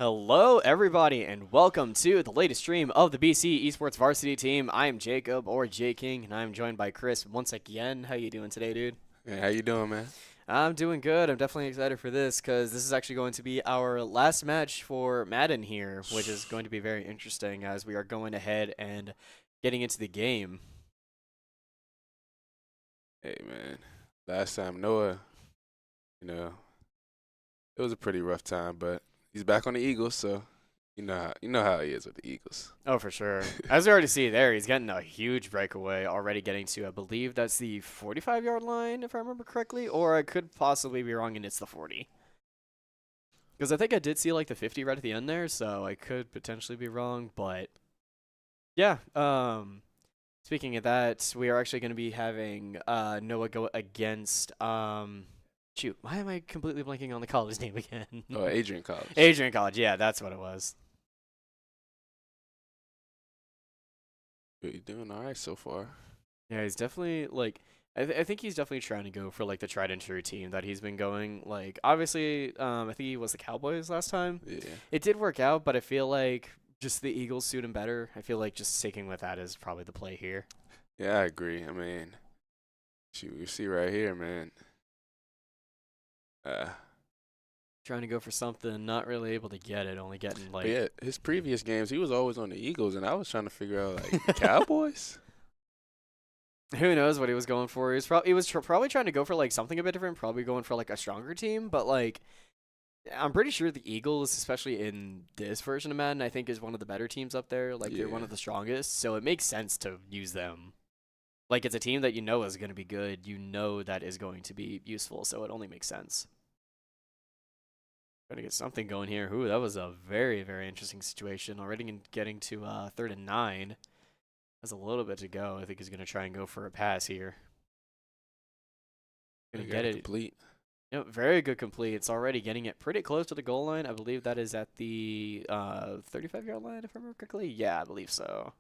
Hello, everybody, and welcome to the latest stream of the BC Esports Varsity team. I am Jacob, or J King, and I'm joined by Chris once again. How you doing today, dude? Hey, how you doing, man? I'm doing good. I'm definitely excited for this because this is actually going to be our last match for Madden here, which is going to be very interesting as we are going ahead and getting into the game. Hey, man. Last time Noah, it was a pretty rough time, but he's back on the Eagles, so you know how he is with the Eagles. Oh, for sure. As we already see there, he's getting a huge breakaway, already getting to, I believe that's the 45-yard line, if I remember correctly, or I could possibly be wrong and it's the 40. Because I think I did see like the 50 right at the end there, so I could potentially be wrong, but yeah. Speaking of that, we are actually going to be having Noah go against shoot, why am I completely blanking on the college name again? Oh, Adrian College. Adrian College, yeah, that's what it was. You're doing all right so far. Yeah, he's definitely like I think he's definitely trying to go for like the tried and true team that he's been going. Like obviously, I think he was the Cowboys last time. Yeah. It did work out, but I feel like Just the Eagles suit him better. I feel like just sticking with that is probably the play here. Yeah, I agree. I mean, shoot, you see right here, man. Uh, Trying to go for something, not really able to get it, only getting but like. yeah, his previous games, he was always on the Eagles, and I was trying to figure out like Cowboys. Who knows what he was going for? Probably trying to go for like something a bit different. Probably going for like a stronger team, but like I'm pretty sure the Eagles, especially in this version of Madden, I think is one of the better teams up there. Like they're one Yeah. of the strongest, so it makes sense to use them. Like it's a team that you know is going to be good. You know that is going to be useful, so it only makes sense. Trying to get something going here. Ooh, that was a very, very interesting situation. Already getting to 3rd and 9. Has a little bit to go. I think he's going to try and go for a pass here. Going to get it. Complete. Yep, very good complete. It's already getting it pretty close to the goal line. I believe that is at the 35-yard line, if I remember correctly. Yeah, I believe so.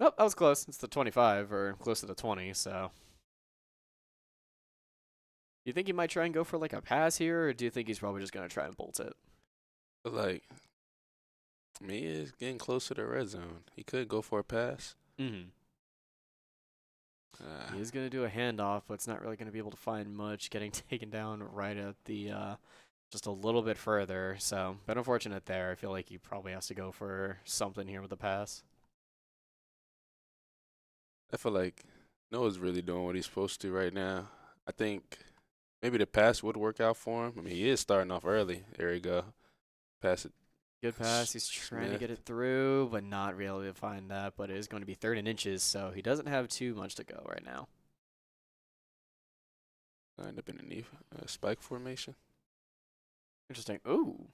Oh, that was close. It's the 25, or close to the 20, so. Do you think he might try and go for like a pass here, or do you think he's probably just going to try and bolt it? But like, he is getting close to the red zone. He could go for a pass. Mm-hmm. He is going to do a handoff, but it's not really going to be able to find much. Getting taken down right at the just a little bit further. So, but unfortunate there. I feel like he probably has to go for something here with the pass. I feel like Noah's really doing what he's supposed to right now. I think maybe the pass would work out for him. I mean, he is starting off early. There you go. Pass it. Good pass. He's trying to get it through, but not really able to find that. But it is going to be 3rd and inches, so he doesn't have too much to go right now. End up in a knee spike formation. Interesting. Ooh.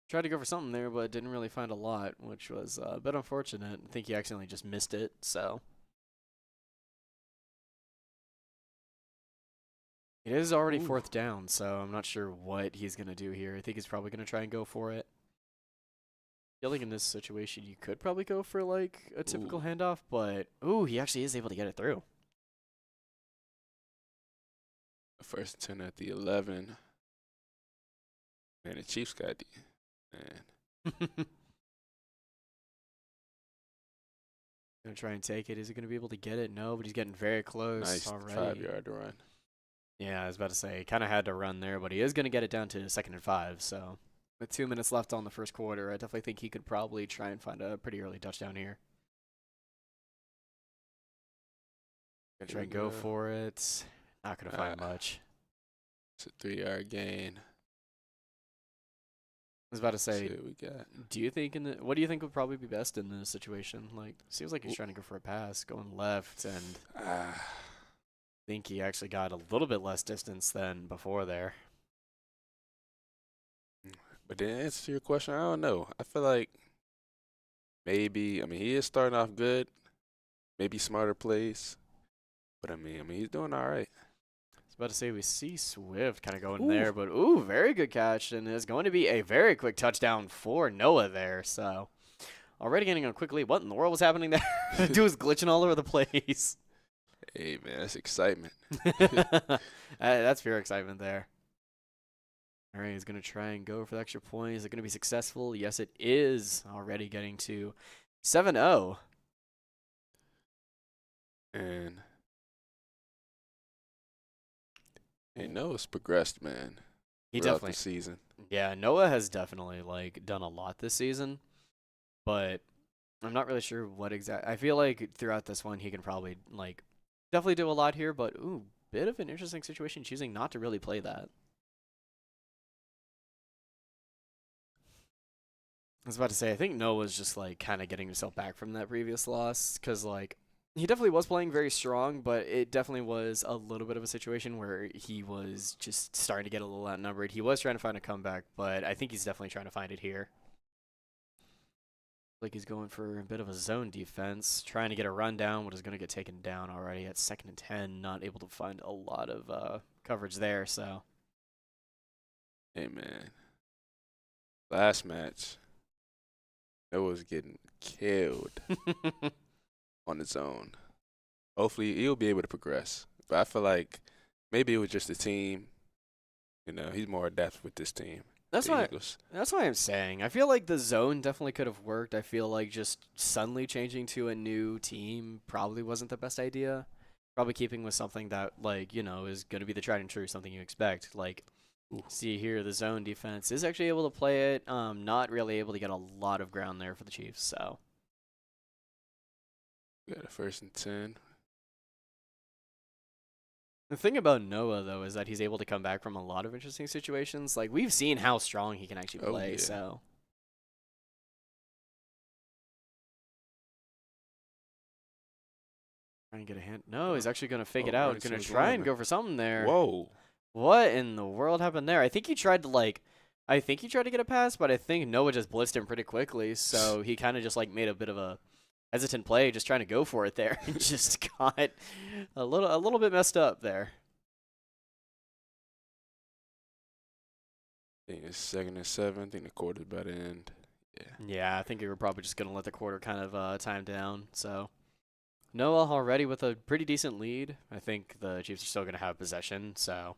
Tried to go for something there, but didn't really find a lot, which was a bit unfortunate. I think he accidentally just missed it, so. It is already 4th down, so I'm not sure what he's going to do here. I think he's probably going to try and go for it. I feel like in this situation, you could probably go for like a typical handoff, but ooh, he actually is able to get it through. 1st and 10 at the 11. Man, the Chiefs got the man. Gonna try and take it. Is he gonna be able to get it? No, but he's getting very close Nice already. 5-yard run. Yeah, I was about to say, kind of had to run there, but he is gonna get it down to 2nd and 5. So, with 2 minutes left on the first quarter, I definitely think he could probably try and find a pretty early touchdown here. Gonna try and go for it. Not gonna find much. It's a 3-yard gain. I was about to say, what we got. do you think what do you think would probably be best in this situation? Like, seems like he's trying to go for a pass, going left, and I think he actually got a little bit less distance than before there. But to answer your question, I don't know. I feel like maybe, I mean, he is starting off good. Maybe smarter plays. But I mean, he's doing all right. I was about to say, we see Swift kind of going there, but ooh, very good catch, and it's going to be a very quick touchdown for Noah there. So, already getting on quickly. What in the world was happening there? Dude was glitching all over the place. Hey, man, that's excitement. That's pure excitement there. All right, he's going to try and go for the extra point. Is it going to be successful? Yes, it is. Already getting to 7-0. And Noah's progressed, man. He throughout definitely the season. Yeah, Noah has definitely like done a lot this season, but I'm not really sure what I feel like throughout this one he can probably like definitely do a lot here, but ooh, bit of an interesting situation choosing not to really play that. I was about to say, I think Noah's just like kind of getting himself back from that previous loss, because like he definitely was playing very strong, but it definitely was a little bit of a situation where he was just starting to get a little outnumbered. He was trying to find a comeback, but I think he's definitely trying to find it here. Like he's going for a bit of a zone defense, trying to get a run down, but is going to get taken down already at 2nd and 10. Not able to find a lot of coverage there, so. Hey, man. Last match, Noah's getting killed on his own. Hopefully, he'll be able to progress. But I feel like maybe it was just the team. You know, he's more adaptive with this team. That's the why. Eagles. That's why I'm saying. I feel like the zone definitely could have worked. I feel like just suddenly changing to a new team probably wasn't the best idea. Probably keeping with something that, like, is going to be the tried and true, something you expect. Like, Ooh, see here, the zone defense is actually able to play it. Not really able to get a lot of ground there for the Chiefs. So we got a 1st and 10. the thing about Noah though is that he's able to come back from a lot of interesting situations. Like we've seen how strong he can actually Oh play. yeah. So trying to get a hand. No, he's actually going to fake it out. Right Going to to his try and lineman. go for something there. Whoa. What in the world happened there? I think he tried to get a pass, but I think Noah just blitzed him pretty quickly. So he kind of just like made a bit of a hesitant play, just trying to go for it there, and just got a little bit messed up there. I think it's 2nd and 7. I think the quarter's about to end. Yeah. Yeah, I think we were probably just gonna let the quarter kind of time down. So Noah already with a pretty decent lead. I think the Chiefs are still gonna have possession. So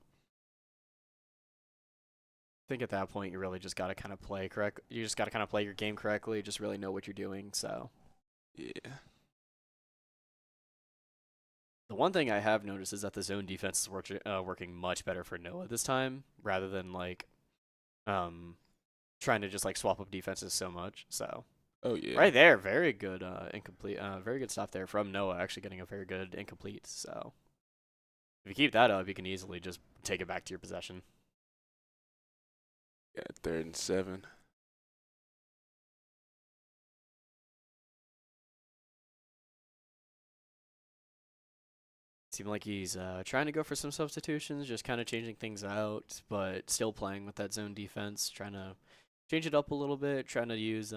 I think at that point you really just gotta kind of play correct. You just gotta kind of play your game correctly. Just really know what you're doing. So. Yeah. The one thing I have noticed is that the zone defense is working much better for Noah this time, rather than like um, trying to just like swap up defenses so much. So Oh yeah. right there, very good incomplete, very good stuff there from Noah. Actually getting a very good incomplete. So if you keep that up, you can easily just take it back to your possession. Got 3rd and 7. Seemed like he's trying to go for some substitutions, just kind of changing things out, but still playing with that zone defense, trying to change it up a little bit, trying to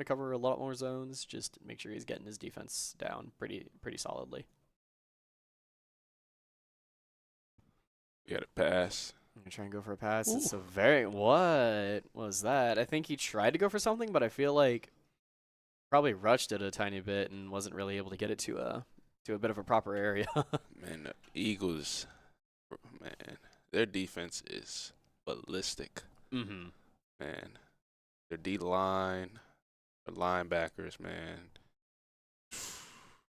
cover a lot more zones, just make sure he's getting his defense down pretty solidly. We got a pass. I'm gonna try and go for a pass. Ooh. It's a very what was that? I think he tried to go for something, but I feel like probably rushed it a tiny bit and wasn't really able to get it to a bit of a proper area. Man, the Eagles, man, their defense is ballistic. Mm-hmm. Man, their D line, their linebackers, man,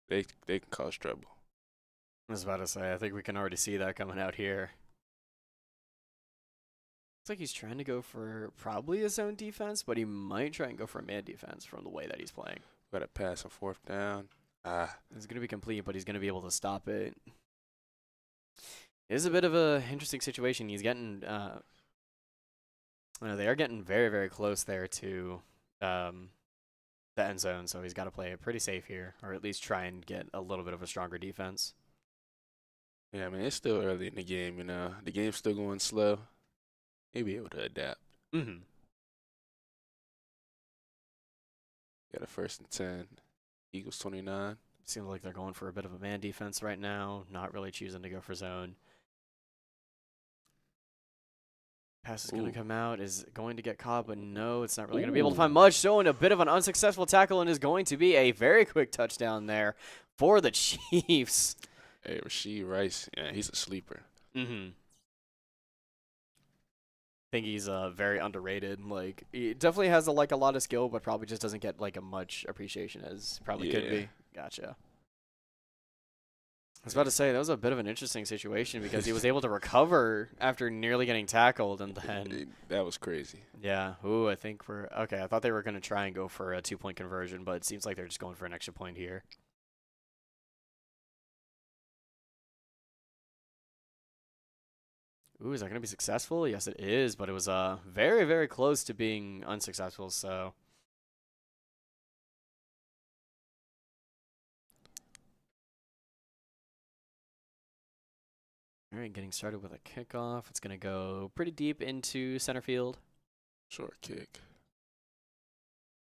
they can cause trouble. I was about to say, I think we can already see that coming out here. Looks like he's trying to go for probably a zone defense, but he might try and go for a man defense from the way that he's playing. Got a pass on 4th down. It's going to be complete, but he's going to be able to stop it. It is a bit of a interesting situation. He's getting, they are getting very, very close there to the end zone, so he's got to play it pretty safe here, or at least try and get a little bit of a stronger defense. Yeah, man, it's still early in the game, you know. The game's still going slow. He'll be able to adapt. Mm-hmm. Got a 1st and 10. Eagles 29. Seems like they're going for a bit of a man defense right now, not really choosing to go for zone. Pass is going to come out, is going to get caught, but no, it's not really going to be able to find much. Showing a bit of an unsuccessful tackle and is going to be a very quick touchdown there for the Chiefs. Hey, Rashid Rice, yeah, he's a sleeper. Mm-hmm. I think he's very underrated. Like he definitely has a lot of skill, but probably just doesn't get like a much appreciation as probably could be. Gotcha. I was about to say that was a bit of an interesting situation because he was able to recover after nearly getting tackled, and then That was crazy. yeah. Ooh, I think we're okay. I thought they were gonna try and go for a 2-point conversion, but it seems like they're just going for an extra point here. Ooh, is that going to be successful? Yes, it is, but it was very, very close to being unsuccessful, so. All right, getting started with a kickoff. It's going to go pretty deep into center field. Short kick.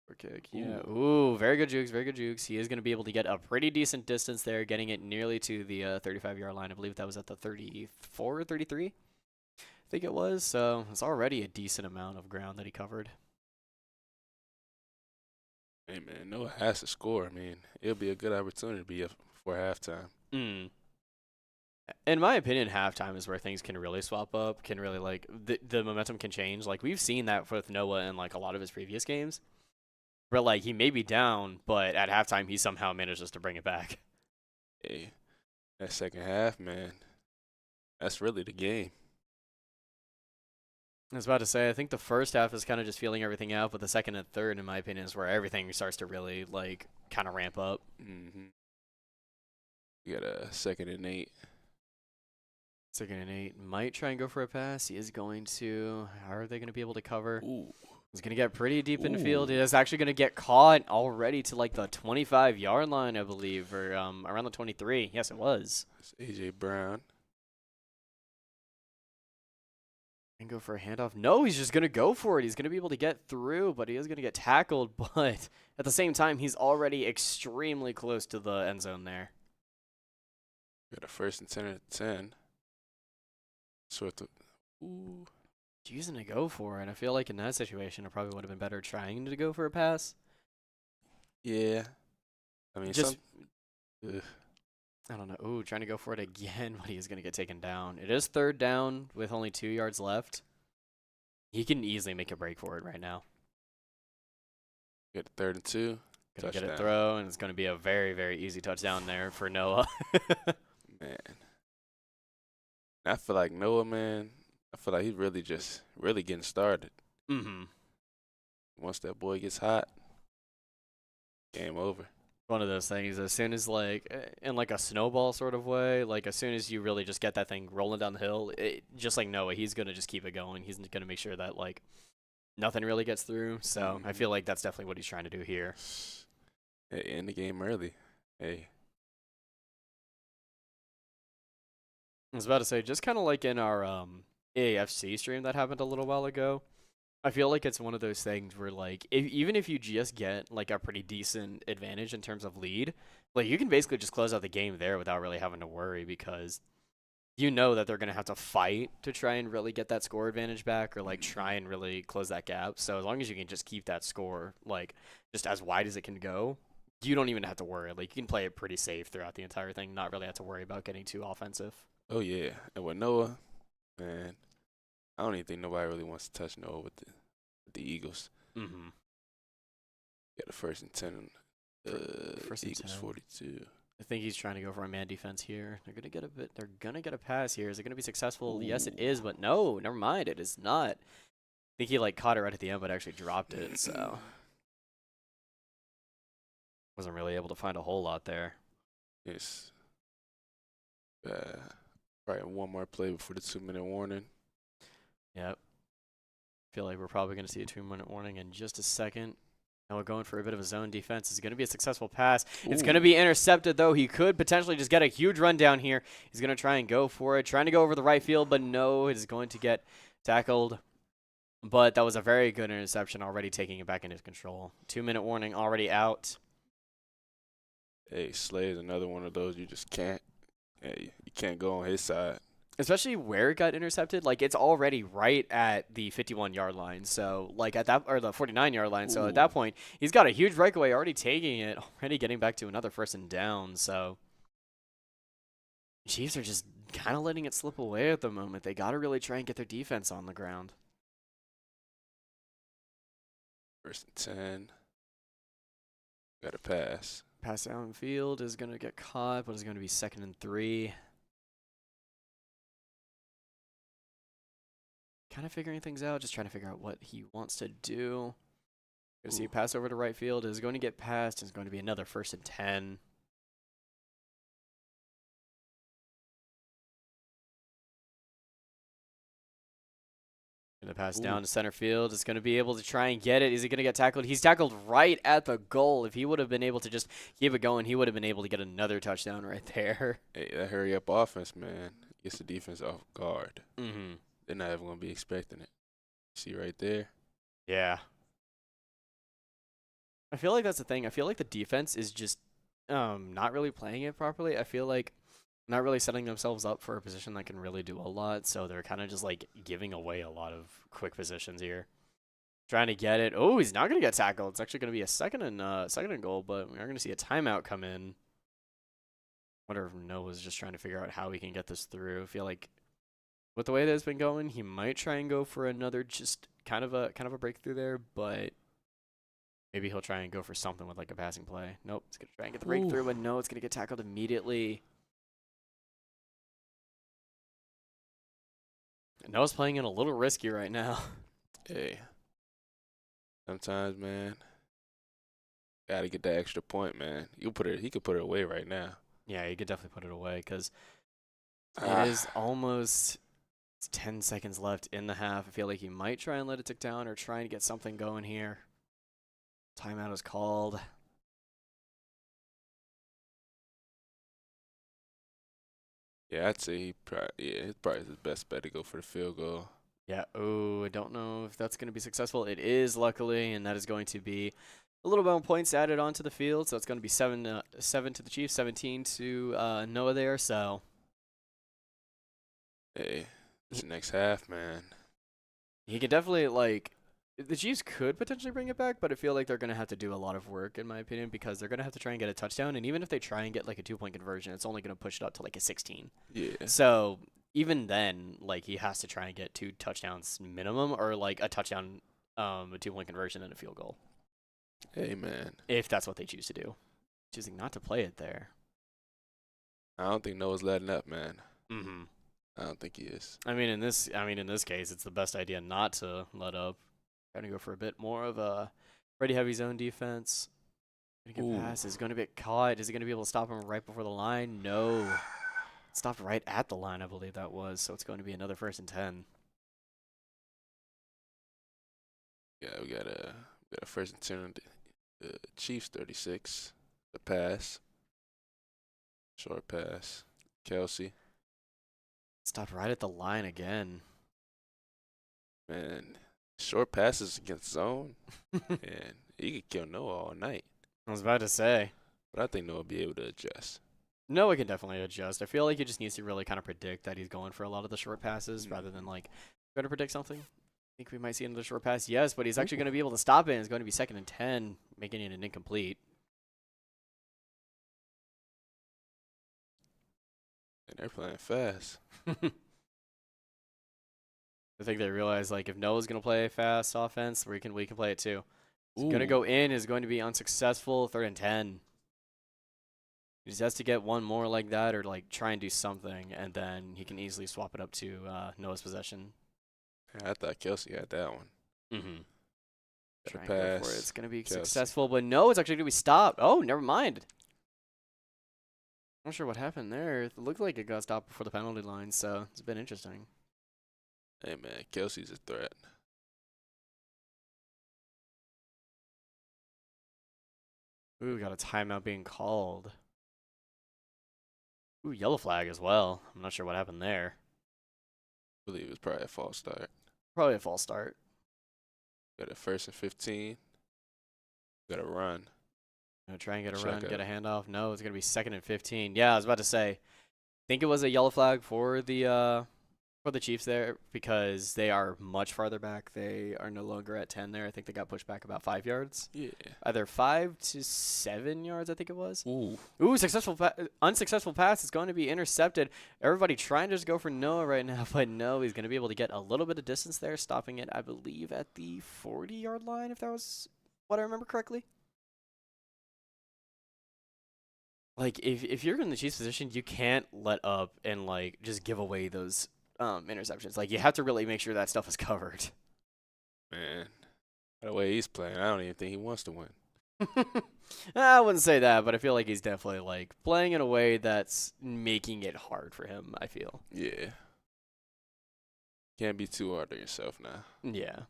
Short kick, yeah. Ooh, very good jukes, very good jukes. He is going to be able to get a pretty decent distance there, getting it nearly to the 35-yard line. I believe that was at the 34, 33. I think it was. So it's already a decent amount of ground that he covered. Hey, man, Noah has to score. I mean, it'll be a good opportunity to be up before halftime. In my opinion, halftime is where things can really swap up, can really like the momentum can change. Like we've seen that with Noah in like a lot of his previous games, where like he may be down, but at halftime he somehow manages to bring it back. Hey, that second half, man, that's really the game. I was about to say, I think the first half is kind of just feeling everything out, but the second and third, in my opinion, is where everything starts to really like kind of ramp up. You got a 2nd and 8. Second and 8 might try and go for a pass. He is going to. How are they going to be able to cover? Ooh. He's going to get pretty deep in the field. He is actually going to get caught already to like the 25-yard line, I believe, or around the 23. Yes, it was. It's A.J. Brown. And go for a handoff. No, he's just going to go for it. He's going to be able to get through, but he is going to get tackled. But at the same time, he's already extremely close to the end zone there. Got a 1st and 10. Sort of. Ooh. Choosing to go for it. I feel like in that situation, it probably would have been better trying to go for a pass. Yeah. I mean, Just, I don't know. Ooh, trying to go for it again, but he's going to get taken down. It is 3rd down with only 2 yards left. He can easily make a break for it right now. Get a 3rd and 2. Gonna get a throw, and it's going to be a very, very easy touchdown there for Noah. Man. I feel like Noah, man, I feel like he's really getting started. Mm-hmm. Once that boy gets hot, game over. One of those things, as soon as like, in like a snowball sort of way, like as soon as you really just get that thing rolling down the hill, just like Noah, he's going to just keep it going. He's going to make sure that like nothing really gets through. So I feel like that's definitely what he's trying to do here. Hey, end the game early. Hey. I was about to say, just kind of like in our AFC stream that happened a little while ago, I feel like it's one of those things where, like, even if you just get, like, a pretty decent advantage in terms of lead, like, you can basically just close out the game there without really having to worry because you know that they're going to have to fight to try and really get that score advantage back or, like, try and really close that gap. So as long as you can just keep that score, like, just as wide as it can go, you don't even have to worry. Like, you can play it pretty safe throughout the entire thing, not really have to worry about getting too offensive. Oh, yeah. And with Noah, man, I don't even think nobody really wants to touch Noah with the Eagles. Mm-hmm. Got a 1st and 10. First and Eagles 10. 42. I think he's trying to go for a man defense here. They're gonna get a pass here. Is it gonna be successful? Ooh. Yes, it is, but no, never mind. It is not. I think he like caught it right at the end, but actually dropped it, so wasn't really able to find a whole lot there. Yes. Probably one more play before the 2-minute warning. Yep. Feel like we're probably going to see a 2-minute warning in just a second. Now we're going for a bit of a zone defense. It's going to be a successful pass. Ooh. It's going to be intercepted, though. He could potentially just get a huge run down here. He's going to try and go for it. Trying to go over the right field, but no, it is going to get tackled. But that was a very good interception, already taking it back into control. 2-minute warning already out. Hey, Slay is another one of those you just can't. Hey, you can't go on his side. Especially where it got intercepted, like it's already right at the 51-yard line. So like at that, or the 49-yard line. So at that point, he's got a huge breakaway, already taking it, already getting back to another 1st and down. So Chiefs are just kind of letting it slip away at the moment. They got to really try and get their defense on the ground. 1st and 10. Got a pass. Pass downfield is going to get caught, but it's going to be 2nd and 3. Kind of figuring things out, just trying to figure out what he wants to do. Going to see a pass over to right field. Is going to get passed. It's going to be another 1st and 10. Going to pass down to center field. It's going to be able to try and get it. Is he going to get tackled? He's tackled right at the goal. If he would have been able to just keep it going, he would have been able to get another touchdown right there. Hey, that hurry-up offense, man, gets the defense off guard. Mm-hmm. They're not even going to be expecting it. See right there? Yeah. I feel like that's the thing. I feel like the defense is just not really playing it properly. I feel like not really setting themselves up for a position that can really do a lot. So they're kind of just like giving away a lot of quick positions here. Trying to get it. Oh, he's not going to get tackled. It's actually going to be a second and goal, but we are going to see a timeout come in. Wonder if Noah's just trying to figure out how he can get this through. I feel like with the way that it's been going, he might try and go for another just kind of a breakthrough there, but maybe he'll try and go for something with like a passing play. Nope, he's gonna try and get the breakthrough, but no, it's gonna get tackled immediately. Noah's playing it a little risky right now. Hey, sometimes, man, gotta get that extra point, man. He could put it away right now. Yeah, you could definitely put it away because it is almost 10 seconds left in the half. I feel like he might try and let it tick down or try and get something going here. Timeout is called. Yeah, I'd say it's probably his best bet to go for the field goal. Yeah, oh, I don't know if that's going to be successful. It is, luckily, and that is going to be a little bit more points added onto the field. So it's going to be 7 to the Chiefs, 17 to Noah there. So Hey, this next half, man. he can definitely, like, the Chiefs could potentially bring it back, but I feel like they're going to have to do a lot of work, in my opinion, because they're going to have to try and get a touchdown. And even if they try and get, like, a 2-point conversion, it's only going to push it up to, like, a 16. Yeah. So even then, like, he has to try and get 2 touchdowns minimum or, like, a touchdown, a 2-point conversion and a field goal. Hey, man. If that's what they choose to do. Choosing not to play it there. I don't think Noah's letting up, man. Mm-hmm. I don't think he is. I mean, in this case, it's the best idea not to let up. Trying to go for a bit more of a pretty heavy zone defense. Gonna get past. Is going to get caught. Is he going to be able to stop him right before the line? No. Stopped right at the line, I believe that was. So it's going to be another 1st and 10. Yeah, we got a 1st and 10 on the Chiefs 36. The pass. Short pass. Kelsey. Stopped right at the line again. Man, short passes against zone. And he could kill Noah all night. I was about to say. But I think Noah will be able to adjust. Noah can definitely adjust. I feel like he just needs to really kind of predict that he's going for a lot of the short passes rather than, like, trying to predict something. I think we might see another short pass. Yes, but he's actually going to be able to stop it. It's going to be 2nd and 10, making it an incomplete. And they're playing fast. I think they realize, like, if Noah's going to play fast offense, we can play it too. It's going to Ooh. go in. Is going to be unsuccessful. 3rd and 10. He just has to get one more like that or, like, try and do something, and then he can easily swap it up to Noah's possession. Yeah, I thought Kelsey had that one. Mm-hmm. Got a Try and go for it. pass. It's going to be Kelsey. successful, but no, it's actually going to be stopped. Oh, never mind. I'm not sure what happened there. It looked like it got stopped before the penalty line, so it's been interesting. Hey, man, Kelsey's a threat. Ooh, got a timeout being called. Ooh, yellow flag as well. I'm not sure what happened there. I believe it was probably a false start. Probably a false start. Got a 1st and 15. Got to run. Gonna try and get a Check run, it. get a handoff. No, it's gonna be 2nd and 15. Yeah, I was about to say. I think it was a yellow flag for the Chiefs there because they are much farther back. They are no longer at 10 there. I think they got pushed back about 5 yards. Yeah. Either 5 to 7 yards, I think it was. Ooh. Ooh, unsuccessful pass is going to be intercepted. Everybody trying to just go for Noah right now, but no, he's going to be able to get a little bit of distance there, stopping it, I believe, at the 40-yard line, if that was what I remember correctly. Like, if you're in the Chiefs' position, you can't let up and, like, just give away those interceptions. Like, you have to really make sure that stuff is covered. Man, by the way he's playing, I don't even think he wants to win. I wouldn't say that, but I feel like he's definitely, like, playing in a way that's making it hard for him, I feel. Yeah. Can't be too hard on yourself now. Yeah.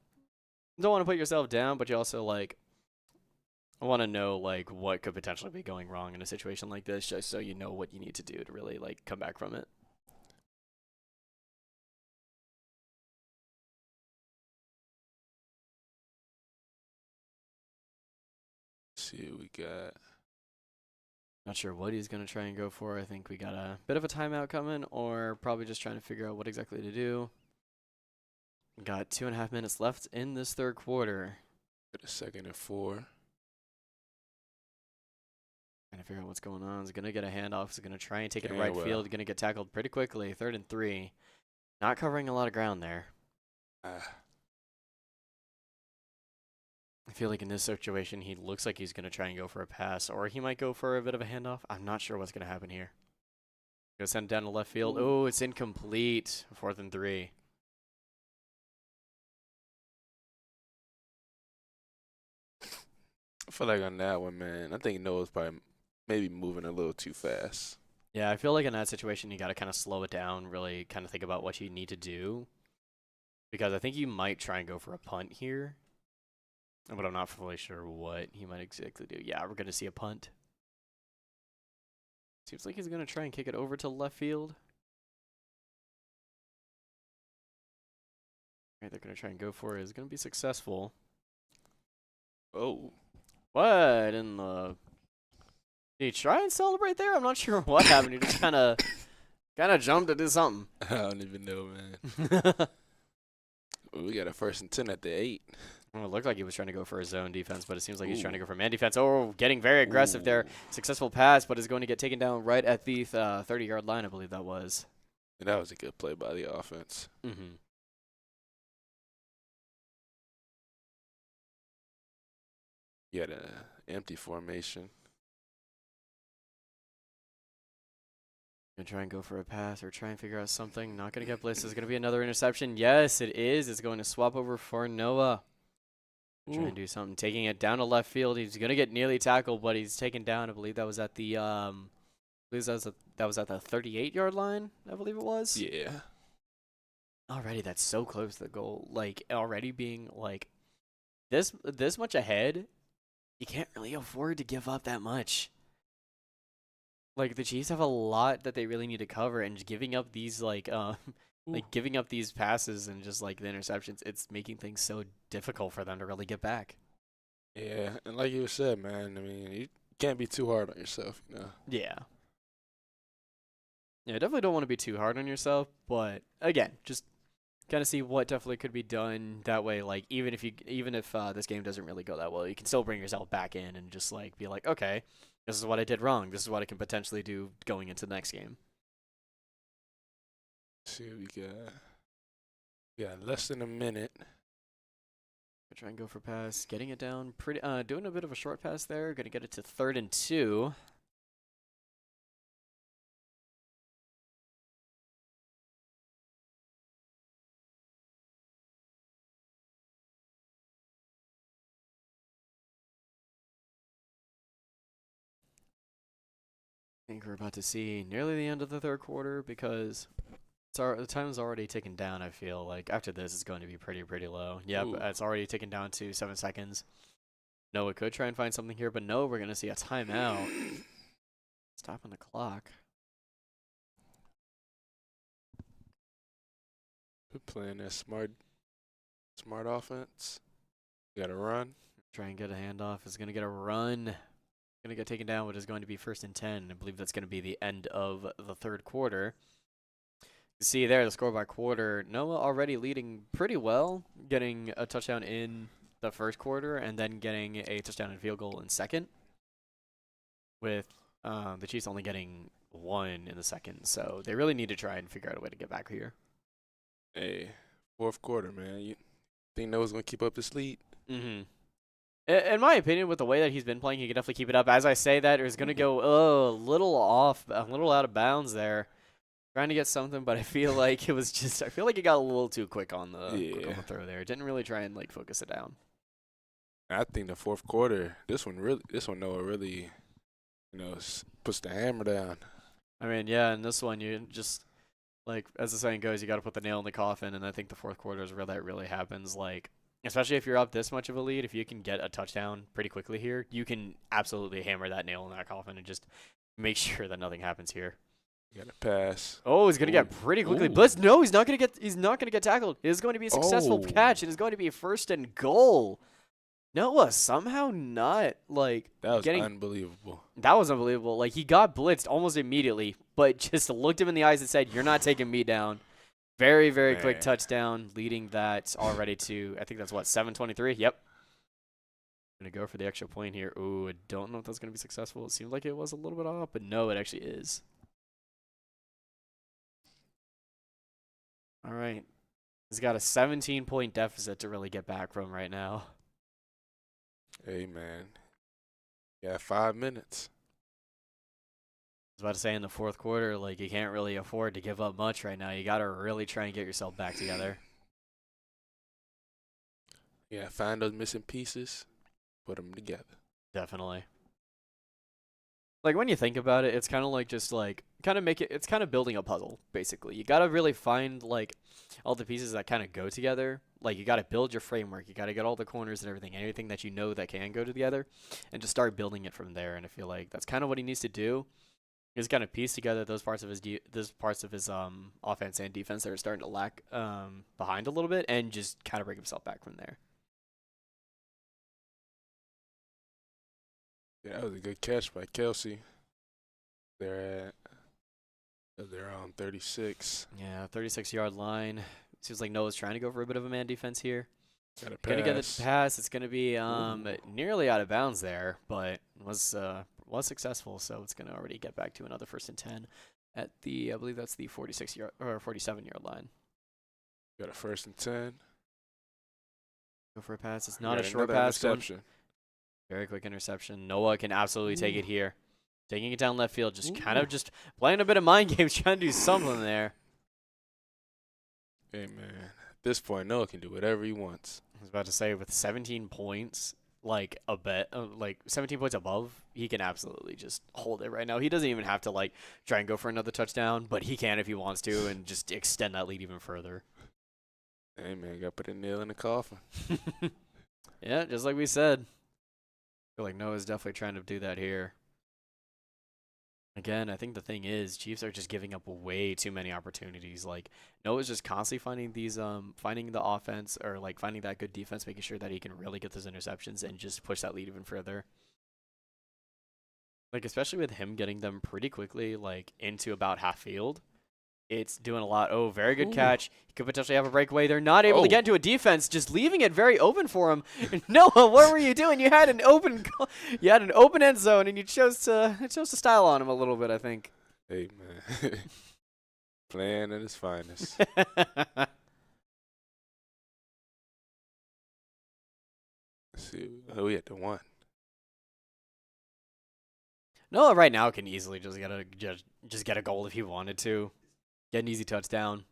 Don't want to put yourself down, but you also, like, want to know, like, what could potentially be going wrong in a situation like this, just so you know what you need to do to really, like, come back from it. Let's see what we got. Not sure what he's going to try and go for. I think we got a bit of a timeout coming, or probably just trying to figure out what exactly to do. Got 2.5 minutes left in this 3rd quarter. Got a 2nd and 4. Trying to figure out what's going on. He's going to get a handoff. He's going to try and take it to Damn right well. field. Going to get tackled pretty quickly. 3rd and 3. Not covering a lot of ground there. I feel like in this situation, he looks like he's going to try and go for a pass, or he might go for a bit of a handoff. I'm not sure what's going to happen here. Going to send it down to left field. Oh, it's incomplete. 4th and 3. I feel like on that one, man, I think Noah's probably maybe moving a little too fast. Yeah, I feel like in that situation, you got to kind of slow it down, really kind of think about what you need to do. Because I think you might try and go for a punt here. But I'm not fully sure what he might exactly do. Yeah, we're going to see a punt. Seems like he's going to try and kick it over to left field. All right, they're going to try and go for it. It's going to be successful. Oh. What in the... Did he try and celebrate there? I'm not sure what happened. He just kind of jumped to do something. I don't even know, man. We got a 1st and 10 at the 8. Well, it looked like he was trying to go for his zone defense, but it seems like he's trying to go for man defense. Oh, getting very aggressive there. Successful pass, but is going to get taken down right at the 30-yard line, I believe that was. And that was a good play by the offense. Mm-hmm. You had an empty formation. Gonna try and go for a pass or try and figure out something. Not gonna get blitzed. Is gonna be another interception. Yes, it is. It's going to swap over for Noah. Try and do something. Taking it down to left field. He's gonna get nearly tackled, but he's taken down. I believe that was at the that was at the 38-yard line. I believe it was. Yeah. Already, that's so close to the goal. Like already being like this much ahead. You can't really afford to give up that much. Like the Chiefs have a lot that they really need to cover, and just giving up these like giving up these passes and just like the interceptions, it's making things so difficult for them to really get back. Yeah, and like you said, man, I mean, you can't be too hard on yourself, you know. Yeah. Yeah, definitely don't want to be too hard on yourself, but again, just kind of see what definitely could be done that way. Like even if this game doesn't really go that well, you can still bring yourself back in and just like be like, okay, this is what I did wrong. This is what I can potentially do going into the next game. See what we got less than a minute. Try and go for pass, getting it down, pretty doing a bit of a short pass there. Gonna get it to 3rd and 2. I think we're about to see nearly the end of the 3rd quarter because the time's already taken down. I feel like after this, it's going to be pretty low. Yep, it's already taken down to 7 seconds. Noah could try and find something here, but no, we're going to see a timeout. Stopping the clock. We're playing that smart offense. You got to run. Try and get a handoff. It's going to get a run. Going to get taken down, which is going to be 1st and 10. I believe that's going to be the end of the 3rd quarter. You see there the score by quarter. Noah already leading pretty well, getting a touchdown in the 1st quarter and then getting a touchdown and field goal in 2nd. With the Chiefs only getting 1 in the 2nd. So they really need to try and figure out a way to get back here. Hey, 4th quarter, man. You think Noah's going to keep up this lead? Mm-hmm. In my opinion, with the way that he's been playing, he can definitely keep it up. As I say that, it's going to go a little off, a little out of bounds there. Trying to get something, but I feel like it was just, I feel like he got a little too quick on the throw there. Didn't really try and like focus it down. I think the 4th quarter, this one Noah really, puts the hammer down. I mean, yeah, in this one, you just, like, as the saying goes, you got to put the nail in the coffin, and I think the 4th quarter is where that really happens. Like, especially if you're up this much of a lead, if you can get a touchdown pretty quickly here, you can absolutely hammer that nail in that coffin and just make sure that nothing happens here. You got to pass. Oh, he's gonna get pretty quickly blitzed. No, he's not gonna get tackled. It is going to be a successful catch. It is going to be a 1st and goal. Noah somehow not like that was unbelievable. That was unbelievable. Like he got blitzed almost immediately, but just looked him in the eyes and said, "You're not taking me down." Very quick touchdown, leading that already to I think that's what 7:23. Yep. Gonna go for the extra point here. Ooh, I don't know if that's gonna be successful. It seemed like it was a little bit off, but no, it actually is. All right. He's got a 17-point deficit to really get back from right now. Hey, man. Yeah, 5 minutes. I was about to say in the fourth quarter, like, you can't really afford to give up much right now. You got to really try and get yourself back together. Yeah, find those missing pieces, put them together. Definitely. Like, when you think about it, it's kind of like just, like, it's kind of building a puzzle, basically. You got to really find, like, all the pieces that kind of go together. Like, you got to build your framework. You got to get all the corners and everything that you know that can go together, and just start building it from there. And I feel like that's kind of what he needs to do. He's kind of piece together those parts of his offense and defense that are starting to lack behind a little bit, and just kind of bring himself back from there. Yeah, that was a good catch by Kelsey. They're on 36. Yeah, 36-yard line. Seems like Noah's trying to go for a bit of a man defense here. Got a Gonna get pass. the pass. It's gonna be nearly out of bounds there, but was successful. So it's gonna already get back to another 1st and 10 at the I believe that's the 46-yard or 47-yard line. Got a 1st and 10. Go for a pass. It's not a Got short another pass. interception. Very quick interception. Noah can absolutely take it here. Taking it down left field, just kind of just playing a bit of mind games, trying to do something there. Hey, man. At this point, Noah can do whatever he wants. I was about to say, with 17 points, like 17 points above, he can absolutely just hold it right now. He doesn't even have to like try and go for another touchdown, but he can if he wants to, and just extend that lead even further. Hey, man, got to put a nail in the coffin. Yeah, just like we said. I feel like Noah's definitely trying to do that here. Again, I think the thing is, Chiefs are just giving up way too many opportunities. Like, Noah's just constantly finding these, finding the offense or like finding that good defense, making sure that he can really get those interceptions and just push that lead even further. Like, especially with him getting them pretty quickly, like into about half field, it's doing a lot. Oh, very good catch. He could potentially have a breakaway. They're not able to get into a defense, just leaving it very open for him. Noah, what were you doing? You had an open end zone, and you chose to style on him a little bit, I think. Hey, man. Playing at his finest. Let's see who we at the 1. Noah right now can easily just get a goal if he wanted to. Get an easy touchdown.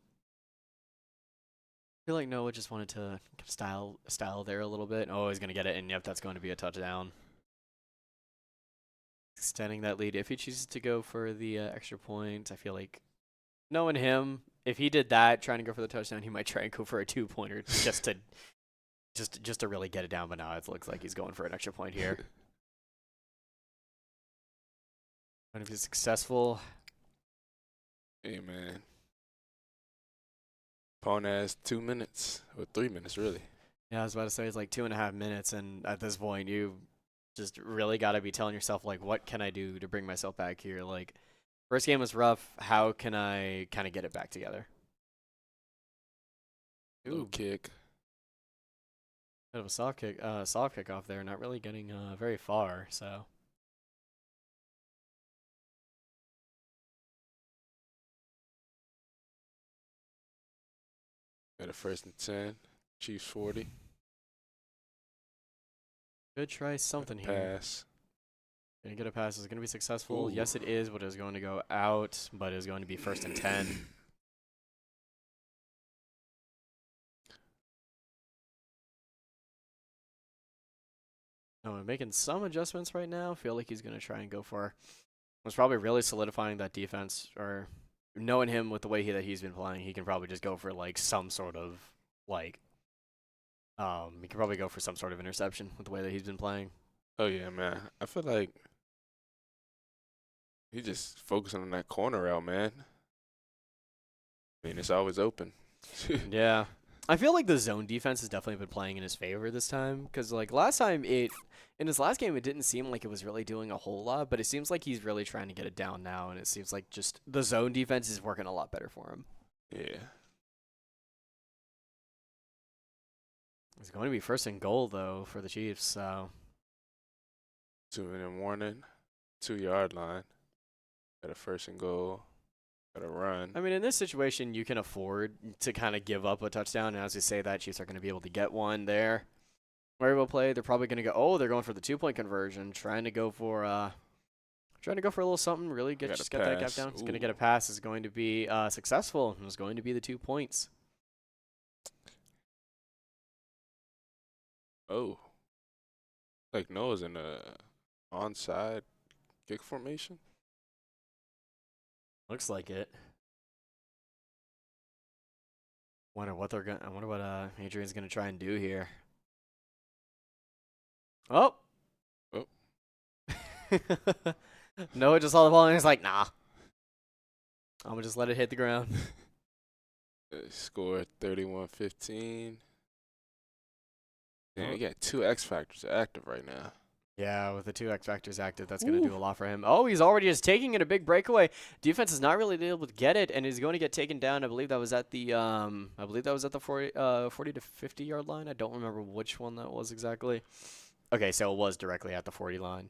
I feel like Noah just wanted to style there a little bit. Oh, he's going to get it, and yep, that's going to be a touchdown. Extending that lead. If he chooses to go for the extra point, I feel like knowing him, if he did that, trying to go for the touchdown, he might try and go for a 2-pointer just to really get it down. But now it looks like he's going for an extra point here. Going to be successful. Hey, man. Pawn has 2 minutes, or 3 minutes, really. Yeah, I was about to say it's like 2.5 minutes, and at this point, you just really got to be telling yourself, like, what can I do to bring myself back here? Like, first game was rough. How can I kind of get it back together? Low kick. Bit of a soft kick off there, not really getting very far, so. Got a 1st and 10. Chiefs 40. Good try something here. Pass. Gonna get a pass. Is it gonna be successful? Yes, it is, but it's going to go out, but it's going to be 1st and 10. Oh, I'm making some adjustments right now. Feel like he's gonna try and go for. Was probably really solidifying that defense, or knowing him with the way that he's been playing, he can probably just go for like some sort of like. He can probably go for some sort of interception with the way that he's been playing. Oh, yeah, man. I feel like he's just focusing on that corner route, man. I mean, it's always open. Yeah. I feel like the zone defense has definitely been playing in his favor this time, because like last time in his last game it didn't seem like it was really doing a whole lot, but it seems like he's really trying to get it down now, and it seems like just the zone defense is working a lot better for him. Yeah. It's going to be 1st and goal though for the Chiefs, so 2-minute warning, 2-yard line. Got a first and goal. Got a run. I mean, in this situation, you can afford to kind of give up a touchdown. And as you say that, Chiefs are going to be able to get one there. Variable play, they're probably going to go. Oh, they're going for the 2-point conversion, trying to go for a little something. Really get that gap down. It's going to get a pass. It's going to be successful. It's going to be the 2 points. Oh, like Noah's in a onside kick formation. Looks like it. I wonder what Adrian's gonna try and do here. Oh. Oh. Noah just saw the ball and he's like, nah. I'm gonna just let it hit the ground. Scored 31-15. Damn, you got 2 X factors active right now. Yeah, with the 2 X factors active, that's going to do a lot for him. Oh, he's already just taking it a big breakaway. Defense is not really able to get it, and is going to get taken down. I believe that was at the 40 to 50 yard line. I don't remember which one that was exactly. Okay, so it was directly at the 40 line.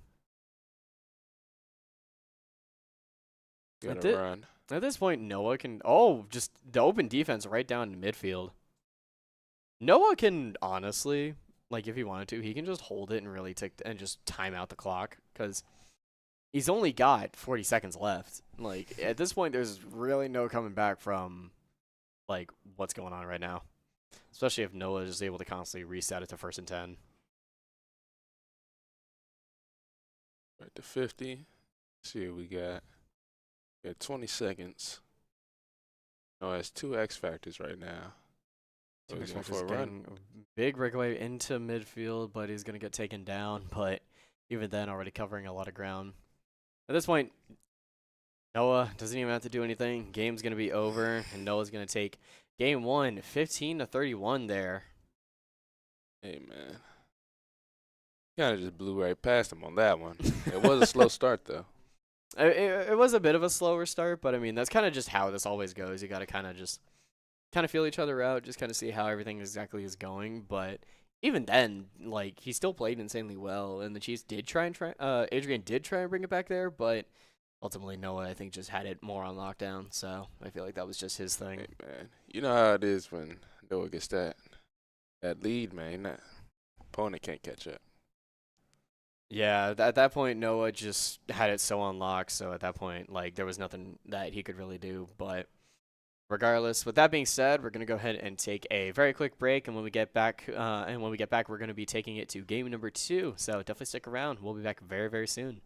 Got a run. At this point, Noah can just the open defense right down in midfield. Noah can honestly, like, if he wanted to, he can just hold it and really just time out the clock, because he's only got 40 seconds left. Like, at this point, there's really no coming back from, like, what's going on right now. Especially if Noah is able to constantly reset it to 1st and 10. Right to 50. Let's see what we got. We got 20 seconds. Noah has 2 X factors right now. So he's going for a run. Big breakaway into midfield, but he's going to get taken down. But even then, already covering a lot of ground. At this point, Noah doesn't even have to do anything. Game's going to be over, and Noah's going to take game 1, 15-31 there. Hey, man. Kind of just blew right past him on that one. It was a slow start, though. It was a bit of a slower start, but I mean, that's kind of just how this always goes. You got to kind of feel each other out, just kind of see how everything exactly is going. But even then, like, he still played insanely well, and the Chiefs did Adrian did try and bring it back there, but ultimately Noah, I think, just had it more on lockdown. So I feel like that was just his thing. Hey, man, you know how it is when Noah gets that lead, man. That opponent can't catch up. Yeah, at that point, Noah just had it so unlocked. So at that point, like, there was nothing that he could really do. But regardless, with that being said, we're gonna go ahead and take a very quick break, and when we get back, we're gonna be taking it to game number 2. So definitely stick around. We'll be back very, very soon.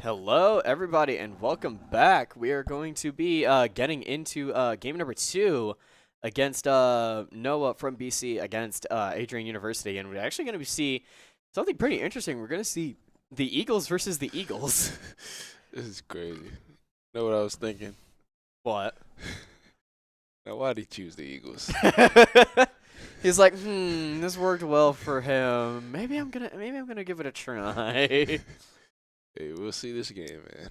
Hello, everybody, and welcome back. We are going to be getting into game number 2 against Noah from BC against Adrian University, and we're actually going to see something pretty interesting. We're going to see the Eagles versus the Eagles. This is crazy. You know what I was thinking? What? Now, why'd he choose the Eagles? He's like, this worked well for him. Maybe I'm gonna give it a try. Hey, we'll see this game, man.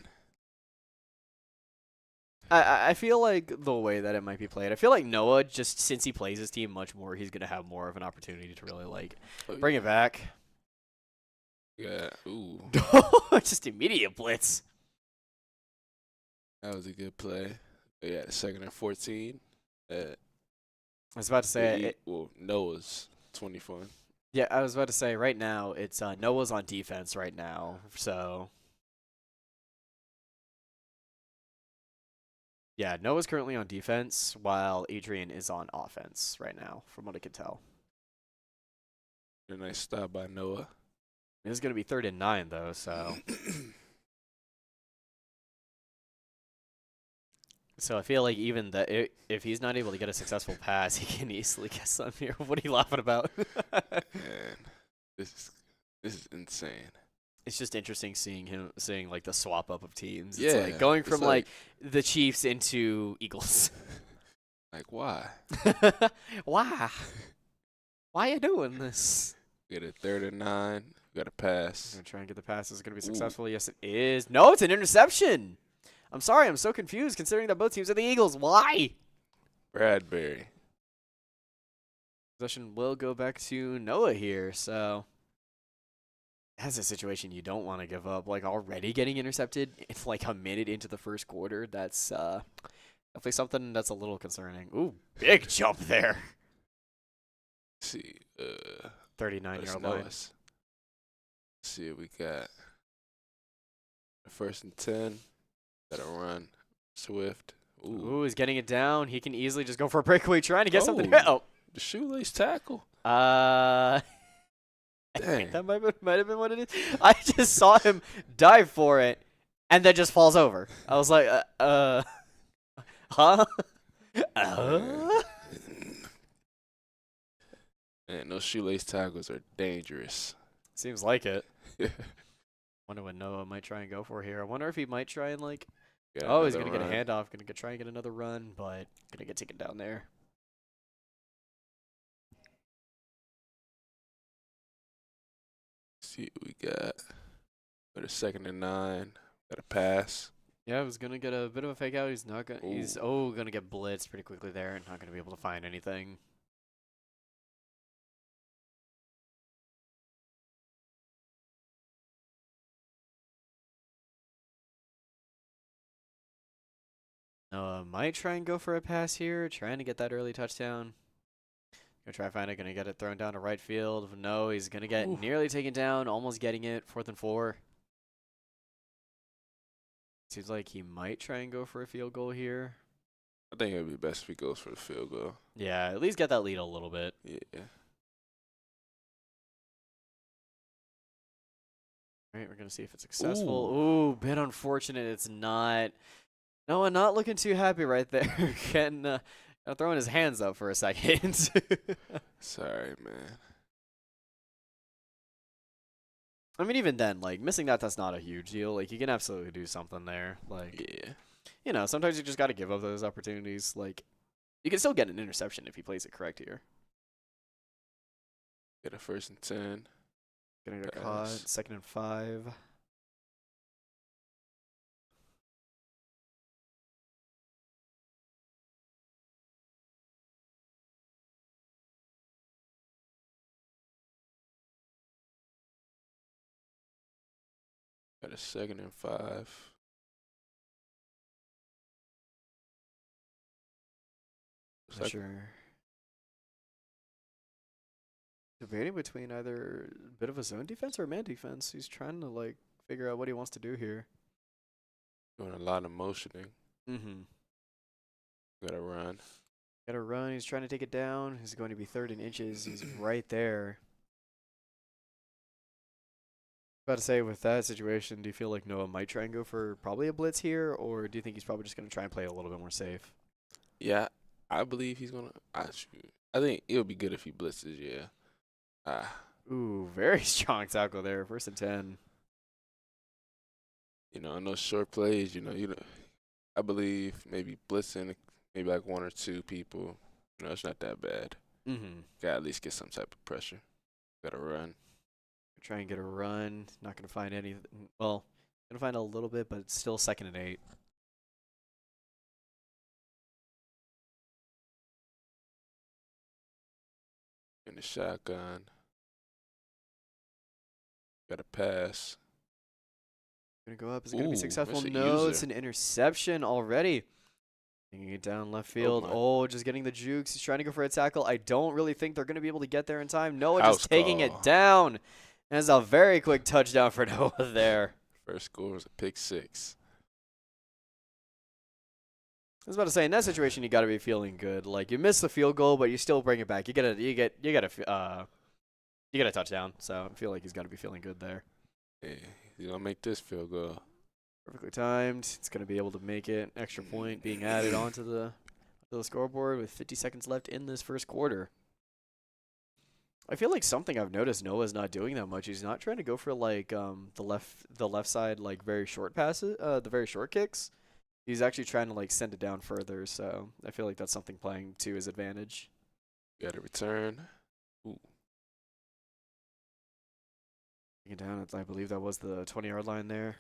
I feel like the way that it might be played, I feel like Noah, just since he plays his team much more, he's going to have more of an opportunity to really, like, bring it back. Yeah, ooh. Just immediate blitz. That was a good play. Yeah, 2nd and 14. I was about to say Noah's 21. Yeah, I was about to say right now it's Noah's on defense right now, so yeah, Noah's currently on defense while Adrian is on offense right now, from what I can tell. A nice stop by Noah. It is going to be 3rd and 9 though, so so I feel like even that if he's not able to get a successful pass, he can easily get some here. What are you laughing about? Man, this is insane. It's just interesting seeing like the swap up of teams. Yeah, it's like going from it's like the Chiefs into Eagles. Like, why? Why? Why are you doing this? Get a 3rd and 9. Got a pass. I'm gonna try and get the pass. Is it gonna be successful? Yes, it is. No, it's an interception. I'm sorry, I'm so confused considering that both teams are the Eagles. Why? Bradbury. Possession will go back to Noah here, so that's a situation you don't want to give up. Like, already getting intercepted, it's like a minute into the first quarter. That's definitely something that's a little concerning. Ooh, big jump there. Let's see, 39-yard line. Let's see what we got. 1st and 10. Got to run. Swift. Ooh, he's getting it down. He can easily just go for a breakaway trying to get something. Oh, the shoelace tackle. I Dang. think that might have been what it is. I just saw him dive for it, and then just falls over. I was like, huh? Man, those shoelace tackles are dangerous. Seems like it. Wonder what Noah might try and go for here. I wonder if he might try and like. Oh, he's gonna get a handoff. Gonna try and get another run, but gonna get taken down there. See what we got. Got a 2nd and 9. Got a pass. Yeah, I was gonna get a bit of a fake out. He's not gonna. He's gonna get blitzed pretty quickly there, and not gonna be able to find anything. Noah might try and go for a pass here, trying to get that early touchdown. Gonna try to find it, gonna get it thrown down to right field. No, he's gonna get nearly taken down, almost getting it. 4th and 4. Seems like he might try and go for a field goal here. I think it would be best if he goes for the field goal. Yeah, at least get that lead a little bit. Yeah. All right, we're gonna see if it's successful. Ooh, bit unfortunate. It's not. Noah not looking too happy right there. Getting throwing his hands up for a second. Sorry, man. I mean, even then, like, missing that's not a huge deal. Like, you can absolutely do something there. Like, Yeah. You know, sometimes you just got to give up those opportunities. Like, you can still get an interception if he plays it correct here. Get a 1st and 10. Gonna get caught. 2nd and 5. Got a 2nd and 5. Not sure. Debating between either a bit of a zone defense or a man defense. He's trying to, like, figure out what he wants to do here. Doing a lot of motioning. Mm-hmm. Got to run. Got to run. He's trying to take it down. He's going to be 3rd and inches. He's right there. About to say, with that situation, do you feel like Noah might try and go for probably a blitz here, or do you think he's probably just going to try and play a little bit more safe? Yeah, I believe he's gonna. I think it'll be good if he blitzes. Yeah. Ah, Ooh, very strong tackle there. 1st and 10. in those short plays, I believe maybe blitzing maybe like one or two people. It's not that bad. Mm-hmm. Got at least get some type of pressure. Got to run. Try and get a run. Not going to find any. Well, going to find a little bit, but it's still 2nd and 8. In the shotgun. Got to pass. Going to go up. Is it going to be Ooh, successful? that's a No, it's user. an interception already. Taking it down left field. my. Oh, just getting the jukes. He's trying to go for a tackle. I don't really think they're going to be able to get there in time. Noah House just taking call. it down. And it's a very quick touchdown for Noah there. First score was a pick 6. I was about to say, in that situation, you got to be feeling good. Like, you missed the field goal, but you still bring it back. You get a touchdown. So I feel like he's got to be feeling good there. Yeah, he's gonna make this field goal. Perfectly timed. It's going to be able to make it. Extra point being added onto the scoreboard with 50 seconds left in this first quarter. I feel like something I've noticed Noah's not doing that much. He's not trying to go for like the left side like very short passes, the very short kicks. He's actually trying to like send it down further. So I feel like that's something playing to his advantage. Got a return. Ooh. Taking it down, I believe that was the 20-yard line there.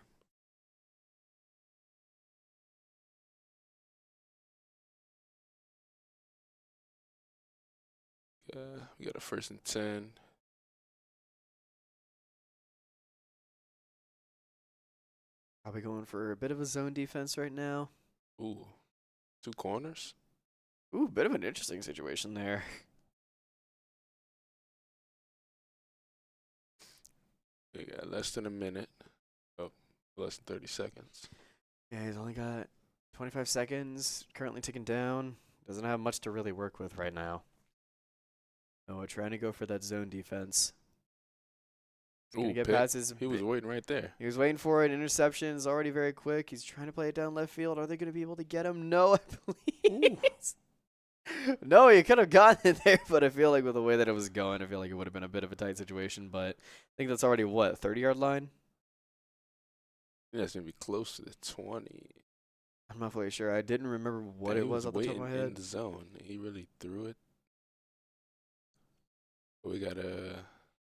We got a 1st and 10. Probably going for a bit of a zone defense right now. Ooh, 2 corners. Ooh, bit of an interesting situation there. We got less than a minute. Oh, less than 30 seconds. Yeah, he's only got 25 seconds. Currently ticking down. Doesn't have much to really work with right now. Noah trying to go for that zone defense. He's going to get pick. past his. He was waiting right there. He was waiting for it. Interception is already very quick. He's trying to play it down left field. Are they going to be able to get him? No, please. No, you could have gotten it there, but I feel like with the way that it was going, I feel like it would have been a bit of a tight situation. But I think that's already, what, 30-yard line? Yeah, it's going to be close to the 20. I'm not fully sure. I didn't remember what it was off the top of my in head. the zone. He really threw it. We got a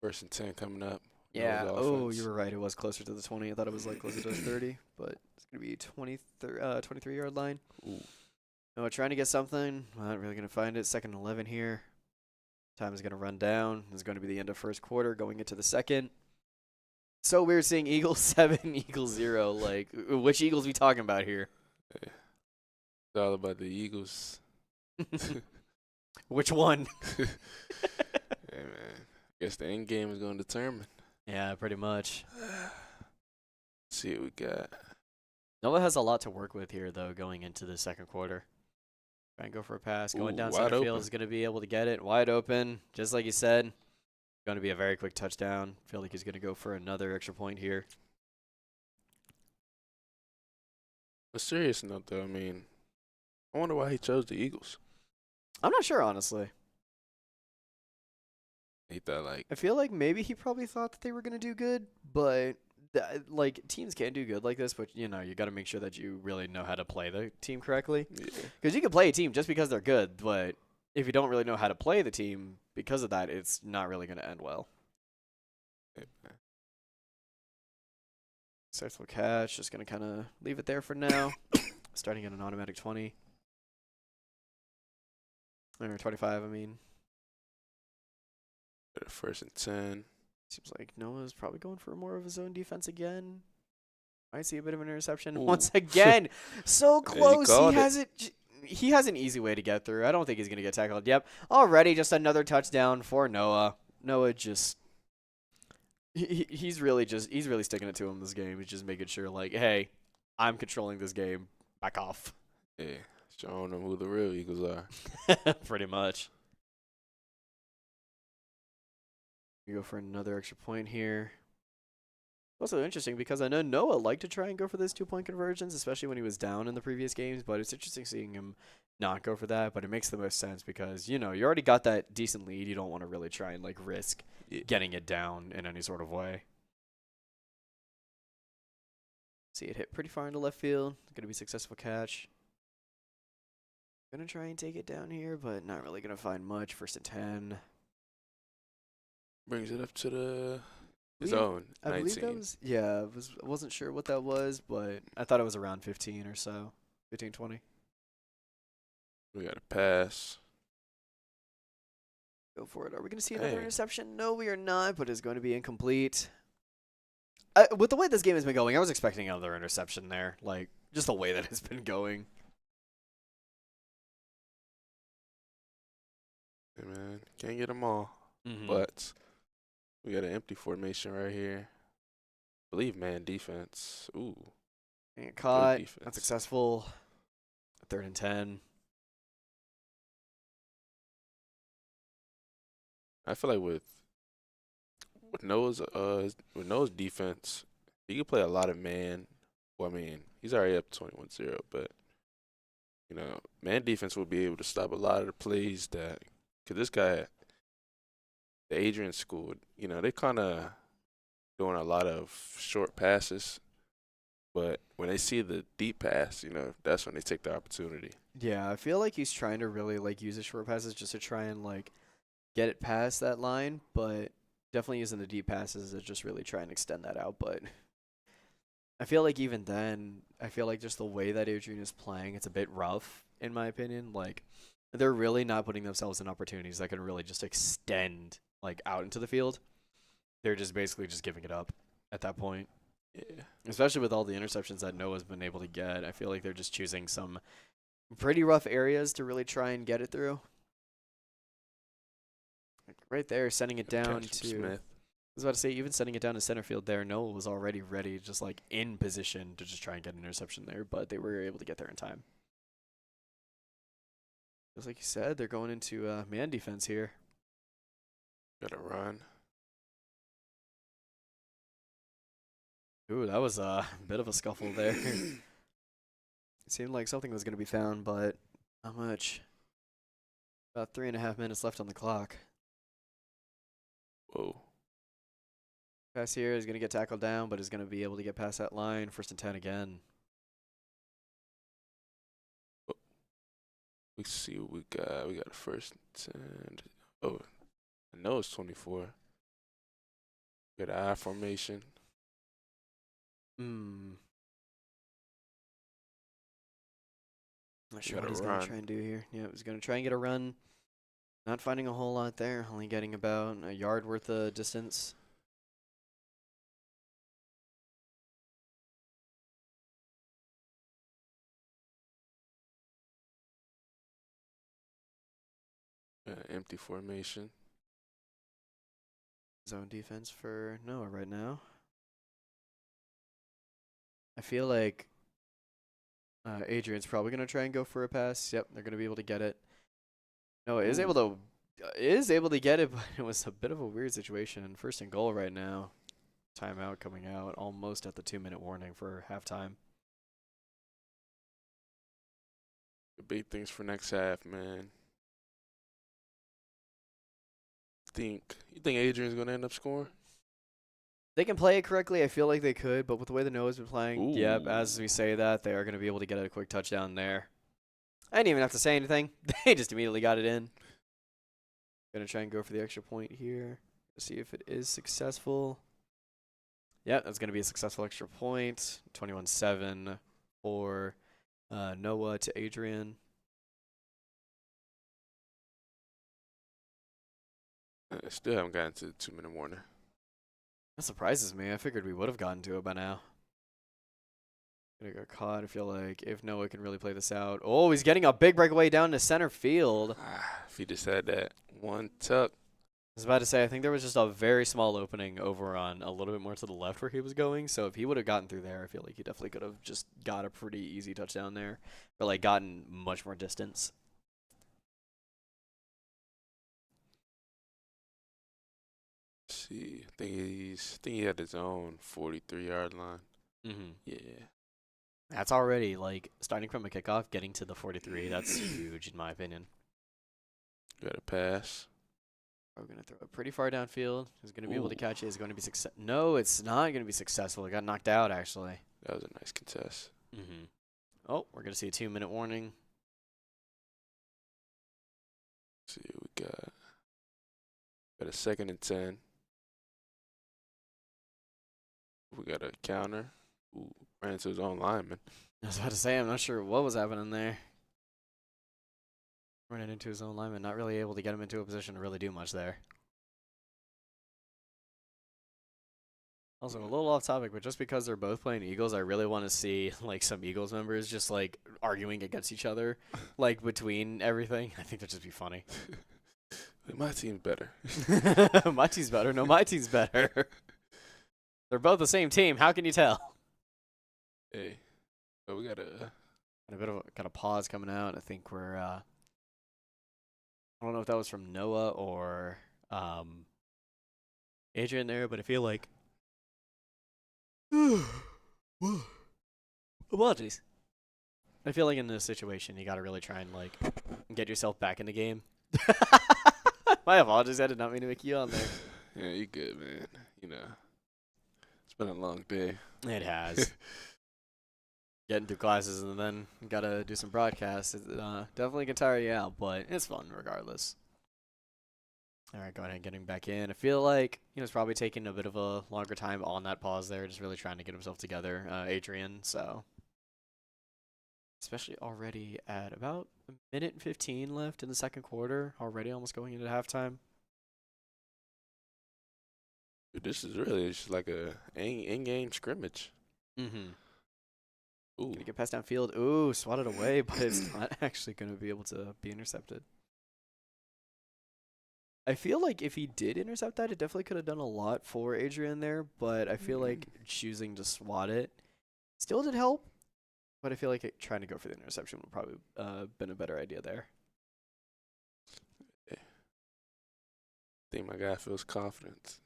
1st and 10 coming up. Yeah. Oh, you were right. It was closer to the 20. I thought it was like closer to the 30, but it's going to be 23-yard line. Ooh. Noah trying to get something. Not really going to find it. 2nd and 11 here. Time is going to run down. It's going to be the end of first quarter, going into the second. So weird seeing Eagles 7, Eagles 0. Like, which Eagles we talking about here? Yeah. It's all about the Eagles. Which one? Yeah, man. Guess the end game is going to determine. Yeah, pretty much. Let's see what we got. Noah has a lot to work with here, though, going into the second quarter. Try and go for a pass. Going down wide center field open. is going to be able to get it. Wide open, just like you said. Going to be a very quick touchdown. Feel like he's going to go for another extra point here. On a serious note, though, I wonder why he chose the Eagles. I'm not sure, honestly. He thought, I feel like maybe he probably thought that they were going to do good, but like teams can do good like this, but you got to make sure that you really know how to play the team correctly. yeah. Because you can play a team just because they're good, but if you don't really know how to play the team because of that, it's not really going to end well. Successful catch. Just going to kind of leave it there for now. Starting at an automatic 20. Or 25, I mean. 1st and 10. Seems like Noah's probably going for more of a zone defense again. Might see a bit of an interception Ooh. once again. So close. called He has it. He has an easy way to get through. I don't think he's going to get tackled. Yep. Already just another touchdown for Noah. Noah just he's really sticking it to him this game. He's just making sure like, hey, I'm controlling this game. Back off. Yeah, showing them who the real Eagles are. Pretty much. We go for another extra point here. Also interesting because I know Noah liked to try and go for those 2-point conversions, especially when he was down in the previous games. But it's interesting seeing him not go for that. But it makes the most sense because you already got that decent lead. You don't want to really try and like risk getting it down in any sort of way. See it hit pretty far into left field. Gonna be a successful catch. Gonna try and take it down here, but not really gonna find much. 1st and 10. Brings it up to the zone. I believe that was, yeah, I wasn't sure what that was, but I thought it was around 15 or so. 15, 20. We got a pass. Go for it. Are we going to see another interception? No, we are not, but it's going to be incomplete. With the way this game has been going, I was expecting another interception there. Like, just the way that it's been going. Hey, man, can't get them all. But we got an empty formation right here. I believe man defense. Ooh. Ain't caught. Not successful. 3rd and 10. I feel like with Noah's defense, he could play a lot of man. Well, I mean, he's already up 21-0, but man defense will be able to stop a lot of the plays that, cause this guy, the Adrian school, they kind of doing a lot of short passes, but when they see the deep pass, that's when they take the opportunity. Yeah, I feel like he's trying to really like use the short passes just to try and like get it past that line, but definitely using the deep passes to just really try and extend that out. But I feel like even then, I feel like just the way that Adrian is playing, it's a bit rough in my opinion. Like they're really not putting themselves in opportunities that can really just extend like out into the field. They're just basically just giving it up at that point. Yeah. Especially with all the interceptions that Noah's been able to get. I feel like they're just choosing some pretty rough areas to really try and get it through. Like right there, sending it down to Smith. I was about to say, even sending it down to center field there, Noah was already ready, just like in position to just try and get an interception there, but they were able to get there in time. Just like you said, they're going into man defense here. Got to run. Ooh, that was a bit of a scuffle there. It seemed like something was going to be found, but not much. About 3.5 minutes left on the clock. Whoa. Pass here is going to get tackled down, but is going to be able to get past that line. 1st and 10 again. We see what we got. We got a 1st and 10. Oh, I know it's 24. We got an I formation. Not sure what he's going to try and do here. Yeah, he's going to try and get a run. Not finding a whole lot there. Only getting about a yard worth of distance. Empty formation. Zone defense for Noah right now. I feel like Adrian's probably going to try and go for a pass. Yep, they're going to be able to get it. Noah is able to get it, but it was a bit of a weird situation. 1st and goal right now. Timeout coming out almost at the 2-minute warning for halftime. The big things for next half, man. You think Adrian's gonna end up scoring? They can play it correctly. I feel like they could, but with the way the Noah's been playing, yep, as we say that, they are going to be able to get a quick touchdown there. I didn't even have to say anything. They just immediately got it in. Going to try and go for the extra point here. See if it is successful. Yeah, that's going to be a successful extra point. 21-7 for Noah to Adrian. I still haven't gotten to the 2-minute warning. That surprises me. I figured we would have gotten to it by now. Gonna get caught. I feel like if Noah can really play this out. Oh, he's getting a big breakaway down to center field. If he just had that one tuck. I was about to say, I think there was just a very small opening over on a little bit more to the left where he was going. So if he would have gotten through there, I feel like he definitely could have just got a pretty easy touchdown there. Or like gotten much more distance. See, I think he had his own 43-yard line. Mm-hmm. Yeah. That's already, like, starting from a kickoff, getting to the 43. That's huge, in my opinion. Got a pass. We're going to throw it pretty far downfield. He's going to be able to Ooh. catch it. It's going to be success. No, it's not going to be successful. It got knocked out, actually. That was a nice contest. Mm-hmm. Oh, we're going to see a 2-minute warning. Let's see what we got. Got a 2nd and 10. We got a counter. Ooh, ran into his own lineman. I was about to say, I'm not sure what was happening there. Running into his own lineman, not really able to get him into a position to really do much there. Also, a little off topic, but just because they're both playing Eagles, I really want to see, like, some Eagles members just, like, arguing against each other, like, between everything. I think that'd just be funny. My team's better. My team's better. No, my team's better. They're both the same team. How can you tell? Hey, but we got a pause coming out. I think we're I don't know if that was from Noah or Adrian there, but I feel like apologies. I feel like in this situation you gotta really try and like get yourself back in the game. My apologies, I did not mean to make you on there. Yeah, you good, man. You know, it's been a long day. It has. Getting through classes and then gotta do some broadcasts. It definitely can tire you out, but it's fun regardless. All right, go ahead and getting back in. I feel like it's probably taking a bit of a longer time on that pause there, just really trying to get himself together, Adrian. So, especially already at about a minute and 15 left in the second quarter, already almost going into halftime. Dude, this is really just like a in-game scrimmage. Mm-hmm. Ooh. Gonna get passed downfield. Ooh, swatted away, but it's not actually going to be able to be intercepted. I feel like if he did intercept that, it definitely could have done a lot for Adrian there, but I feel like choosing to swat it still did help, but I feel like trying to go for the interception would probably been a better idea there. I think my guy feels confident.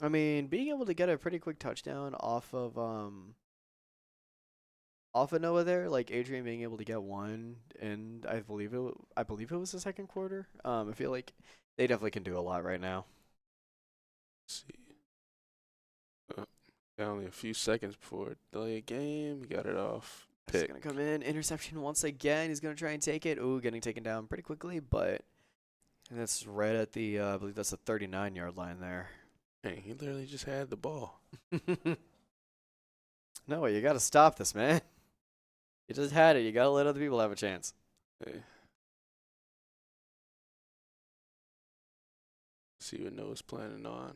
I mean, being able to get a pretty quick touchdown off of Noah there, like Adrian being able to get one, and I believe it was the second quarter. I feel like they definitely can do a lot right now. Let's see. Got only a few seconds before delay a game. He got it off. He's gonna come in, interception once again. He's gonna try and take it. Ooh, getting taken down pretty quickly, but that's right at the I believe that's the 39-yard line there. Hey, he literally just had the ball. No, you gotta stop this, man. You just had it. You gotta let other people have a chance. Hey. See what Noah's planning on.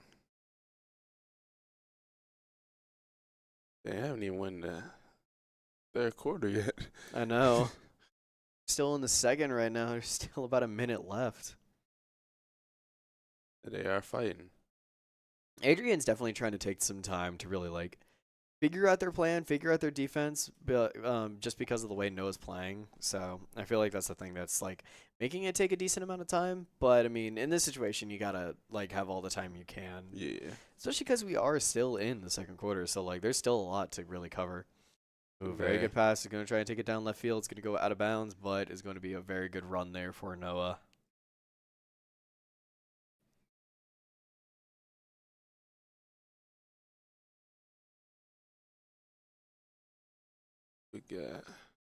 They haven't even won the third quarter yet. I know. Still in the second right now. There's still about a minute left. They are fighting. Adrian's definitely trying to take some time to really like figure out their plan, figure out their defense, but just because of the way Noah's playing. So I feel like that's the thing that's like making it take a decent amount of time. But I mean, in this situation, you gotta like have all the time you can. Yeah. Especially because we are still in the second quarter, so like there's still a lot to really cover. Ooh, very good pass. He's gonna try and take it down left field. It's gonna go out of bounds, but it's going to be a very good run there for Noah. We got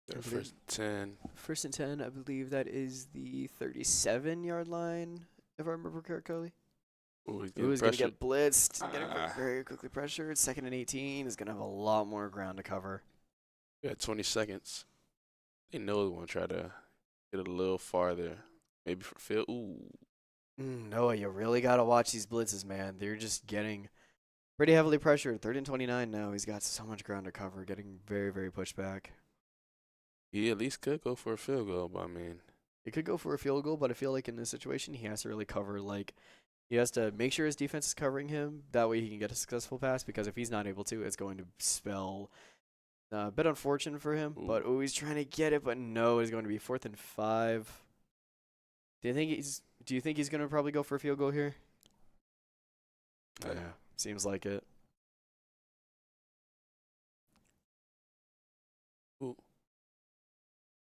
their first 10. First and 10, I believe that is the 37-yard line, if I remember correctly. Ooh, he's going to get blitzed. Very quickly pressured. Second and 18 is going to have a lot more ground to cover. We got 20 seconds. They know they want to try to get it a little farther. Maybe for field. Ooh. Noah, you really got to watch these blitzes, man. They're just getting pretty heavily pressured. 3rd and 29 now. He's got so much ground to cover, getting very, very pushed back. He at least could go for a field goal, but I mean. He could go for a field goal, but I feel like in this situation, he has to really cover, like, he has to make sure his defense is covering him. That way he can get a successful pass, because if he's not able to, it's going to spell a bit unfortunate for him. Ooh. But he's trying to get it, but no, it's going to be 4th and 5. Do you think he's going to probably go for a field goal here? Yeah, seems like it. Ooh.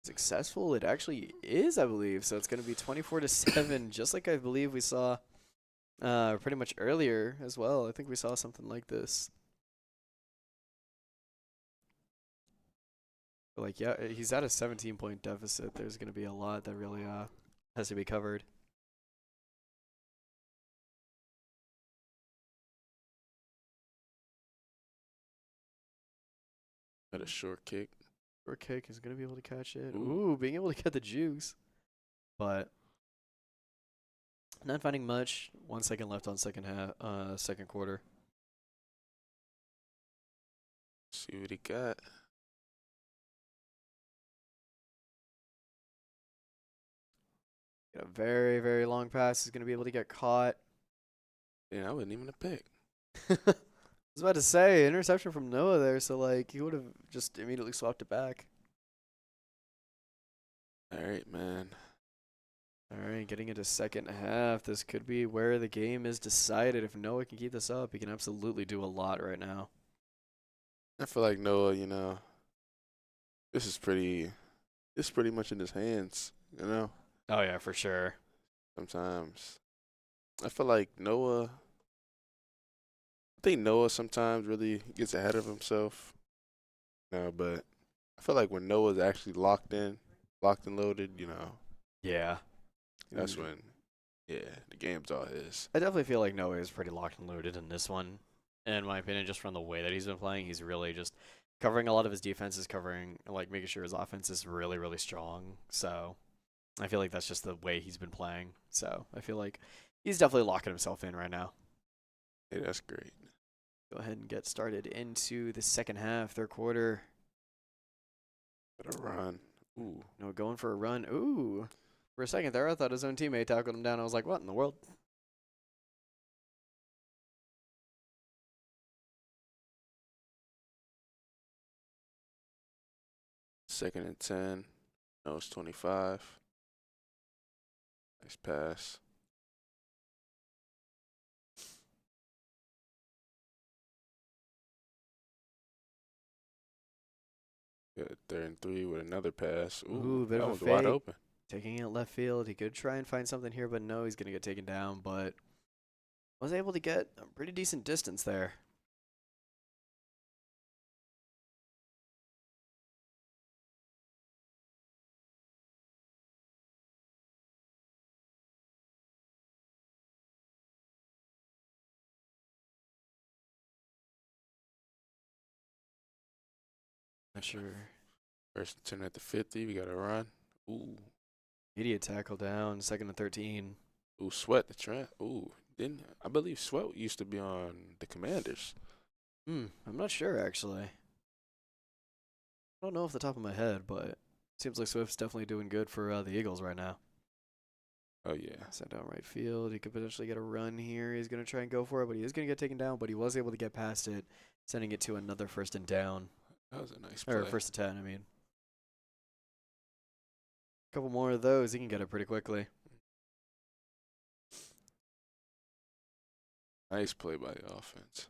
Successful, it actually is, I believe. So it's going to be 24-7, just like I believe we saw pretty much earlier as well. I think we saw something like this. Like, yeah, he's at a 17-point deficit. There's going to be a lot that really has to be covered. Got a short kick. Short kick is going to be able to catch it. Ooh. Ooh, being able to get the juice. But not finding much. 1 second left on second quarter. See what he got. Got a very, very long pass. He's going to be able to get caught. Yeah, I wasn't even a pick. I was about to say, interception from Noah there, so like he would have just immediately swapped it back. All right, man. All right, getting into second half. This could be where the game is decided. If Noah can keep this up, he can absolutely do a lot right now. I feel like Noah, this is pretty much in his hands, Oh yeah, for sure. sometimes. I feel like I think Noah sometimes really gets ahead of himself. No, but I feel like when Noah's actually locked and loaded, Yeah. that's when, the game's all his. I definitely feel like Noah is pretty locked and loaded in this one. In my opinion, just from the way that he's been playing, he's really just covering a lot of his defenses, like making sure his offense is really, really strong. So I feel like that's just the way he's been playing. So I feel like he's definitely locking himself in right now. Hey, that's great. Go ahead and get started into the second half, third quarter. Got a run. Ooh. No, going for a run. Ooh. For a second there, I thought his own teammate tackled him down. I was like, what in the world? Second and 10. No, it's 25. Nice pass. Got 3rd and 3 with another pass. Ooh, Bit that of a was wide fake. open. Taking it left field. He could try and find something here, but no, he's going to get taken down. But was able to get a pretty decent distance there. Not sure. 1st and 10 at the 50. We got a run. Ooh. Immediate tackle down. 2nd and 13. Ooh, Sweat the Trent. Ooh. I believe Sweat used to be on the Commanders. I'm not sure, actually. I don't know off the top of my head, but seems like Swift's definitely doing good for the Eagles right now. Oh, yeah. Sent down right field. He could potentially get a run here. He's going to try and go for it, but he is going to get taken down, but he was able to get past it, sending it to another 1st and down. That was a nice play. Or 1st and 10, I mean. A couple more of those, he can get it pretty quickly. Nice play by the offense.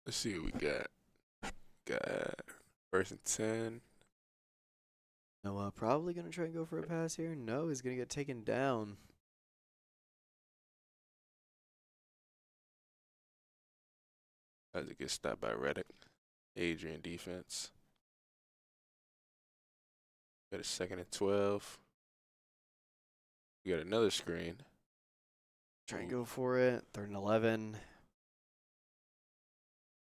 Let's see what we got. Got 1st and 10. Noah probably going to try and go for a pass here. No, he's going to get taken down. As it gets stopped by Reddick. Adrian defense. Got a 2nd and 12. We got another screen. Try and go for it. 3rd and 11.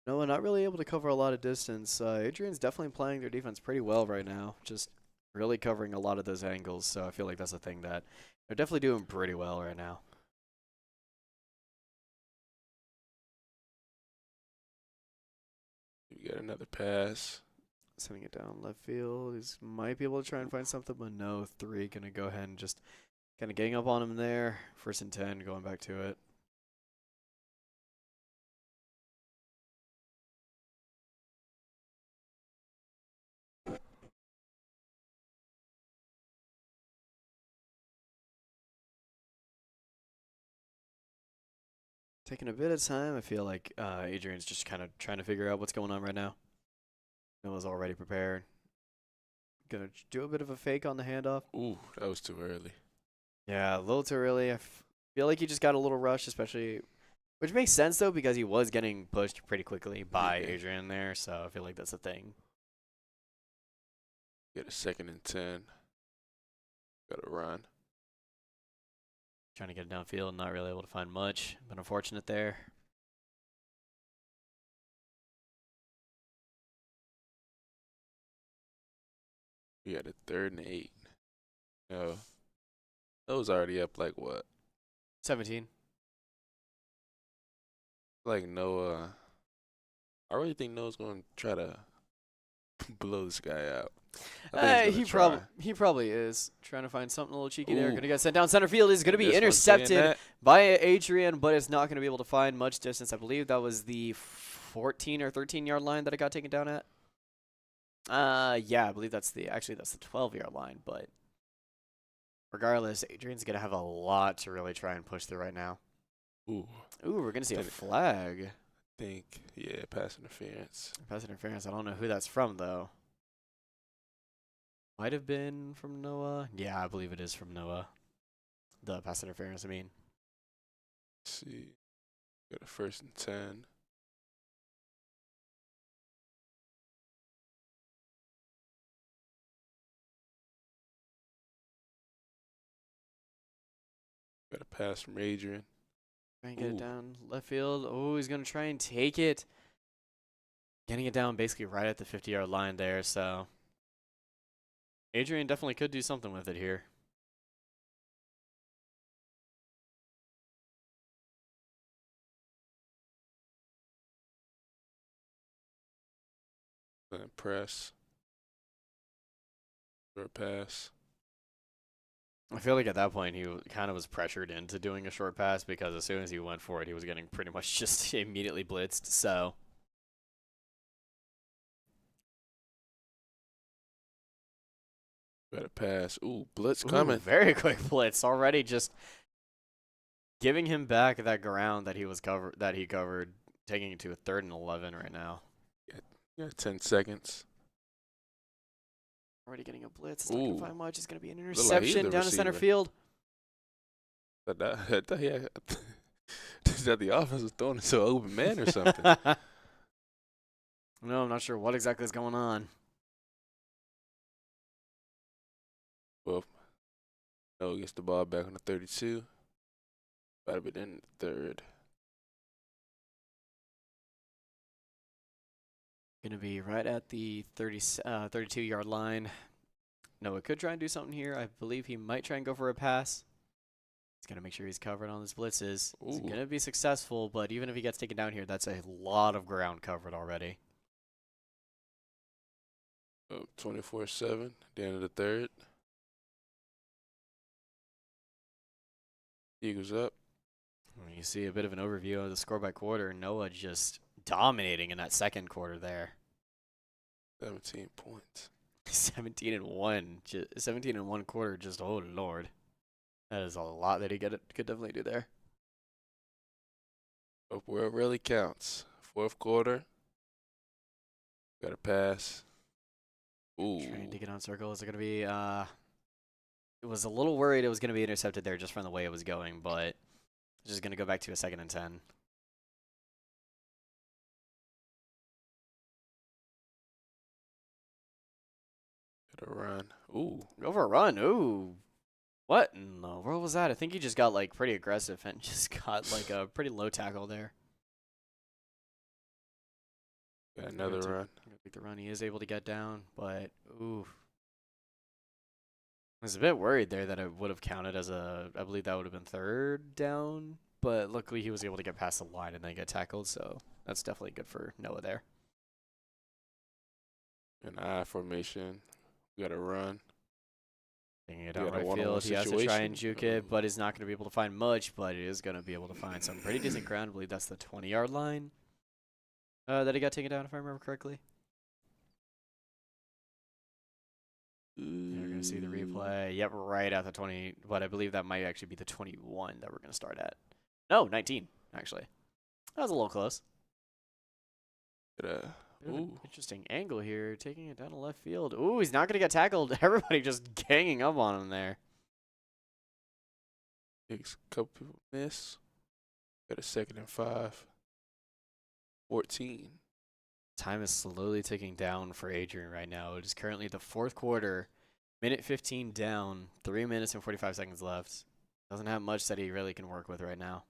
Noah not really able to cover a lot of distance. Adrian's definitely playing their defense pretty well right now. Just really covering a lot of those angles. So I feel like that's a thing that they're definitely doing pretty well right now. We got another pass. Sending it down left field. He might be able to try and find something, but no. 3 going to go ahead and just kind of gang up on him there. 1st and 10 going back to it. Taking a bit of time. I feel like Adrian's just kind of trying to figure out what's going on right now. Noah's already prepared. Gonna do a bit of a fake on the handoff. Ooh, that was too early. Yeah, a little too early. Feel like he just got a little rushed, especially, which makes sense though because he was getting pushed pretty quickly by Adrian there. So I feel like that's a thing. Get a 2nd and 10. Gotta run. Trying to get it downfield, not really able to find much. But unfortunate there. We had a 3rd and 8. No. That was already up like what? 17. Like Noah. I really think Noah's going to try to blow this guy out. He probably is trying to find something a little cheeky there. Gonna get sent down center field. Is gonna be intercepted by Adrian, but it's not gonna be able to find much distance. I believe that was the 14 or 13-yard line that it got taken down at. Yeah, I believe that's the 12-yard line. But regardless, Adrian's gonna have a lot to really try and push through right now. Ooh, we're gonna see a flag. I think, yeah, pass interference. Pass interference. I don't know who that's from though. Might have been from Noah. Yeah, I believe it is from Noah. The pass interference, I mean. Let's see. Got a 1st and 10. Got a pass from Adrian. Try and get it down left field. Oh, he's going to try and take it. Getting it down basically right at the 50-yard line there, so Adrian definitely could do something with it here. Then press. Short pass. I feel like at that point he kind of was pressured into doing a short pass because as soon as he went for it, he was getting pretty much just immediately blitzed, so Got a pass. Ooh, blitz coming. Very quick blitz already, just giving him back that ground that he covered, taking it to a 3rd and 11 right now. Yeah, 10 seconds. Already getting a blitz. It's not going to find much. It's going to be an interception down to center field. That the offense was throwing it to an open man or something. No, I'm not sure what exactly is going on. Well, Noah gets the ball back on the 32. About to be in the 3rd. Going to be right at the 32-yard line. Noah could try and do something here. I believe he might try and go for a pass. He's going to make sure he's covered on his blitzes. He's going to be successful, but even if he gets taken down here, that's a lot of ground covered already. 24-7, the end of the 3rd. Eagles up. You see a bit of an overview of the score by quarter. Noah just dominating in that 2nd quarter there. 17 points. 17 and 1. 17 and 1 quarter. Just, oh, Lord. That is a lot that he could definitely do there. But where it really counts. 4th quarter. Got a pass. Ooh. Trying to get on circle. Is it going to be, it was a little worried it was going to be intercepted there just from the way it was going, but it's just going to go back to a 2nd and 10. Got a run. Ooh. Go for a run. Ooh. What in the world was that? I think he just got, like, pretty aggressive and just got, like, a pretty low tackle there. Got another run. Take the run. He is able to get down, but, ooh. I was a bit worried there that it would have counted as I believe that would have been 3rd down, but luckily he was able to get past the line and then get tackled, so that's definitely good for Noah there. An I formation. We got to run. Taking it down right field. He has to try and juke it, but he's not going to be able to find much, but he is going to be able to find some pretty decent ground. I believe that's the 20-yard line that he got taken down, if I remember correctly. You're going to see the replay. Yep, right at the 20, but I believe that might actually be the 21 that we're going to start at. No, 19, actually. That was a little close. Bit Bit of an ooh. interesting angle here, taking it down to left field. Ooh, he's not going to get tackled. Everybody just ganging up on him there. Takes a couple people miss. Got a 2nd and 5. 14. Time is slowly ticking down for Adrian right now. It is currently the fourth quarter. Minute 15 down. 3 minutes and 45 seconds left. Doesn't have much that he really can work with right now.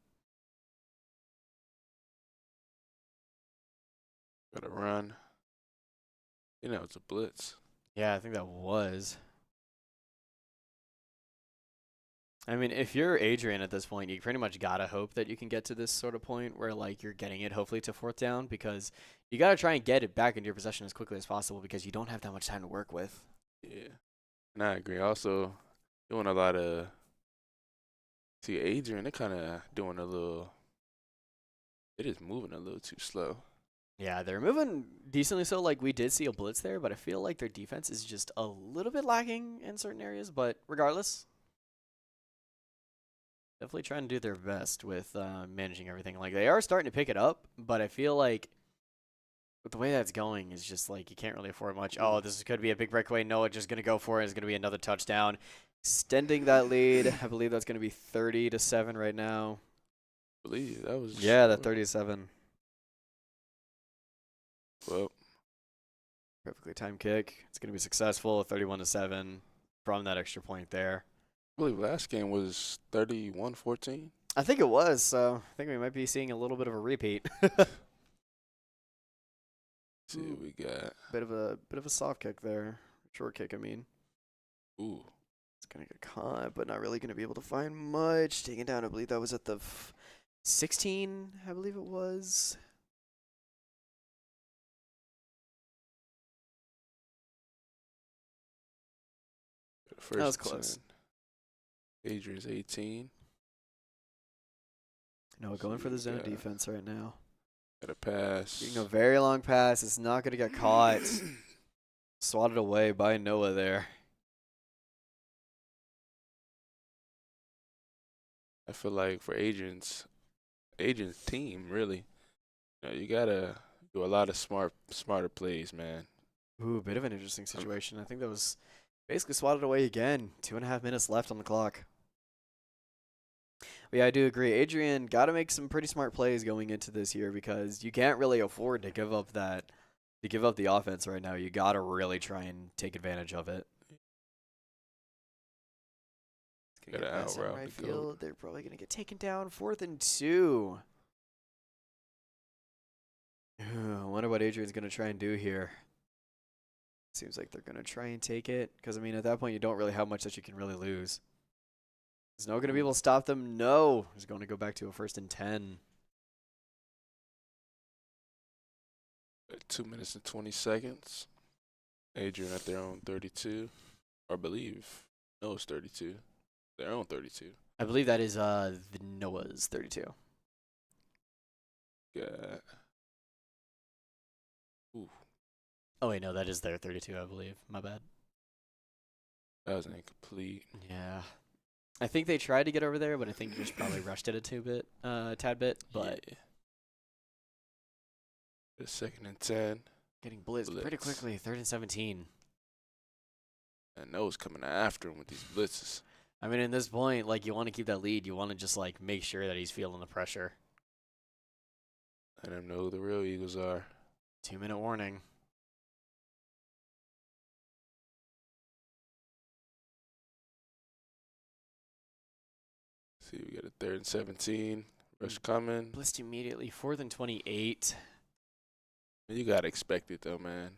Got to run. You know, it's a blitz. Yeah, I think that was. I mean, if you're Adrian at this point, you pretty much gotta hope that you can get to this sort of point where like you're getting it hopefully to 4th down, because you gotta try and get it back into your possession as quickly as possible because you don't have that much time to work with. Yeah. And I agree. Also, doing a lot of. See, Adrian, they're kind of doing a little. It is moving a little too slow. Yeah, they're moving decently so. Like, we did see a blitz there, but I feel like their defense is just a little bit lacking in certain areas. But regardless, definitely trying to do their best with managing everything. Like, they are starting to pick it up, but I feel like with the way that's going is just like you can't really afford much. Oh, this could be a big breakaway. Noah just going to go for it. It's going to be another touchdown. Extending that lead. I believe that's going to be 30-7 right now. I believe that was. Yeah, that 30-7. Well, Perfectly timed kick. It's going to be successful. 31-7 from that extra point there. I believe last game was 31-14. I think it was, so I think we might be seeing a little bit of a repeat. See what we got. Bit of a soft kick there. Short kick, I mean. Ooh. It's going to get caught, but not really going to be able to find much. Taken down, I believe that was at the 16, I believe it was. First That was close. 10. Adrian's 18. No, going for the zone defense right now. Got a pass. Getting a very long pass. It's not going to get caught. Swatted away by Noah there. I feel like for Adrian's team, really, you gotta do a lot of smarter plays, man. Ooh, bit of an interesting situation. I think that was basically swatted away again. 2.5 minutes left on the clock. But yeah, I do agree. Adrian got to make some pretty smart plays going into this year because you can't really afford to give up the offense right now. You got to really try and take advantage of it. Got an out route right to go. field. They're probably going to get taken down. 4th and 2. I wonder what Adrian's going to try and do here. Seems like they're going to try and take it because, I mean, at that point, you don't really have much that you can really lose. Is Noah going to be able to stop them? No. He's going to go back to a 1st and 10. 2 minutes and 20 seconds. Adrian at their own 32. Or I believe. No, it's 32. Their own 32. I believe that is the Noah's 32. Got. Ooh. Oh, wait, no, that is their 32, I believe. My bad. That was incomplete. Yeah. I think they tried to get over there, but I think just probably rushed it a tad bit. But yeah. The 2nd and 10. Getting blitzed pretty quickly. 3rd and 17. And Noah's coming after him with these blitzes. I mean, at this point, like, you want to keep that lead. You want to just, like, make sure that he's feeling the pressure. Let him know who the real Eagles are. 2-minute warning. See, we got a 3rd and 17. Rush coming. Blitzed immediately. 4th and 28. You got to expect it, though, man.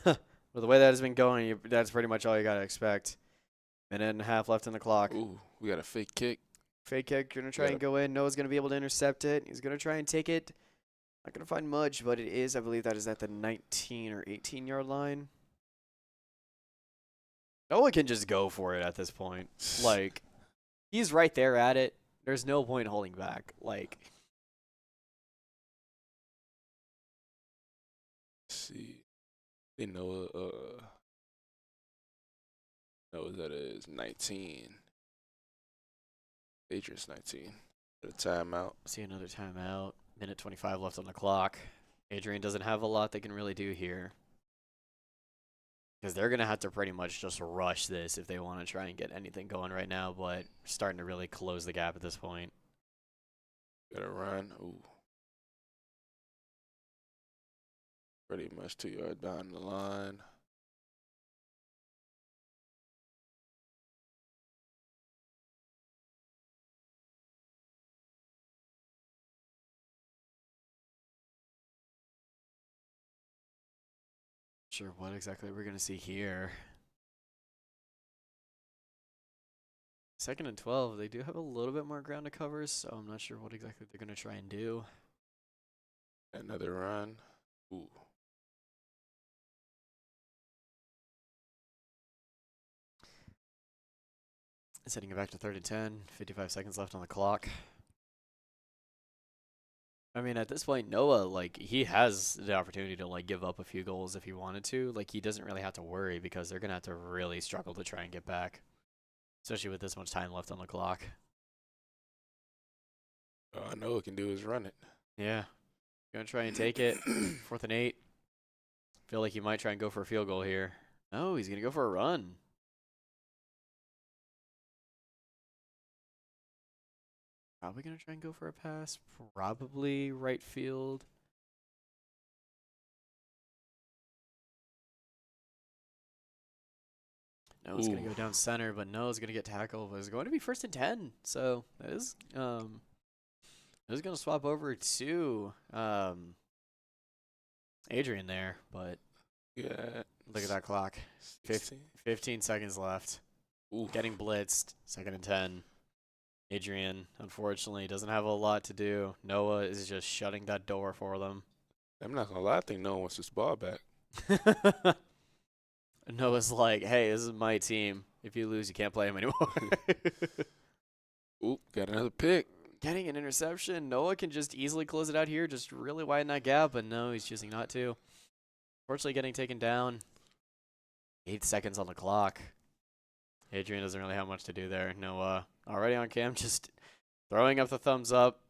Well, the way that has been going, that's pretty much all you got to expect. Minute and a half left on the clock. Ooh, we got a fake kick. Fake kick, going to try and go in. Noah's going to be able to intercept it. He's going to try and take it. Not going to find much, but it is, I believe that is at the 19 or 18-yard line. Noah can just go for it at this point. Like, he's right there at it. There's no point holding back. Like, let's see. They know that is 19. Adrian's 19. A timeout. see another timeout. Minute 25 left on the clock. Adrian doesn't have a lot they can really do here. Because they're going to have to pretty much just rush this if they want to try and get anything going right now, but starting to really close the gap at this point. Gotta run. Ooh. Pretty much 2 yards behind the line. Sure, what exactly we're going to see here. 2nd and 12, they do have a little bit more ground to cover, so I'm not sure what exactly they're going to try and do. Another run. Ooh. Setting it back to 3rd and 10, 55 seconds left on the clock. I mean, at this point, Noah, like, he has the opportunity to, like, give up a few goals if he wanted to. Like, he doesn't really have to worry because they're going to have to really struggle to try and get back, especially with this much time left on the clock. All I know it can do is run it. Yeah. Going to try and take it. 4th and 8. Feel like he might try and go for a field goal here. No, he's going to go for a run. Probably going to try and go for a pass. Probably right field. No, it's going to go down center, but no, it's going to get tackled. But it's going to be 1st and 10. So that is going to swap over to Adrian there, but yeah, look at that clock. 15 seconds left. Ooh. Getting blitzed. 2nd and 10. Adrian, unfortunately, doesn't have a lot to do. Noah is just shutting that door for them. I'm not going to lie. I think Noah wants this ball back. Noah's like, hey, this is my team. If you lose, you can't play him anymore. Ooh, got another pick. Getting an interception. Noah can just easily close it out here, just really widen that gap, but no, he's choosing not to. Unfortunately, getting taken down. 8 seconds on the clock. Adrian doesn't really have much to do there. Noah already on cam, just throwing up the thumbs up.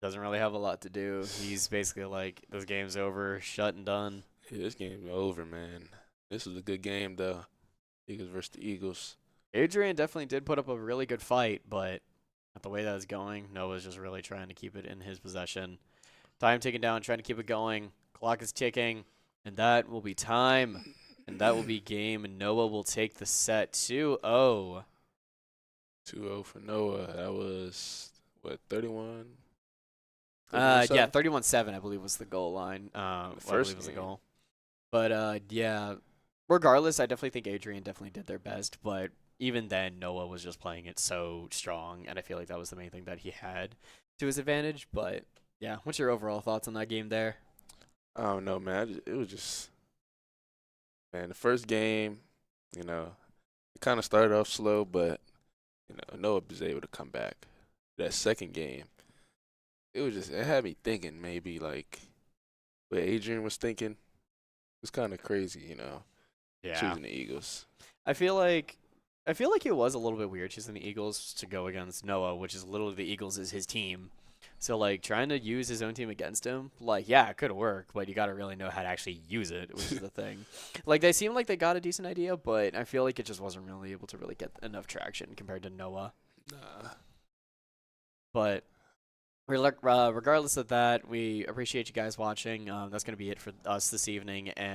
Doesn't really have a lot to do. He's basically like, this game's over, shut and done. Yeah, this game's over, man. This was a good game, though. Eagles versus the Eagles. Adrian definitely did put up a really good fight, but not the way that was going. Noah's just really trying to keep it in his possession. Time taken down, trying to keep it going. Clock is ticking, and that will be time. And that will be game, and Noah will take the set 2-0. 2-0 for Noah. That was, what, 31? Yeah, 31-7, I believe, was the goal line. First was the goal. But, yeah, regardless, I definitely think Adrian definitely did their best. But even then, Noah was just playing it so strong, and I feel like that was the main thing that he had to his advantage. But, yeah, what's your overall thoughts on that game there? I don't know, man. It was just, man, the first game, you know, it kind of started off slow, but, you know, Noah was able to come back. That second game, it had me thinking maybe like what Adrian was thinking. It was kind of crazy, you know, choosing the Eagles. I feel like it was a little bit weird choosing the Eagles to go against Noah, which is literally the Eagles is his team. So, like, trying to use his own team against him, like, yeah, it could work, but you got to really know how to actually use it, which is the thing. Like, they seem like they got a decent idea, but I feel like it just wasn't really able to really get enough traction compared to Noah. Nah. But regardless of that, we appreciate you guys watching. That's going to be it for us this evening. And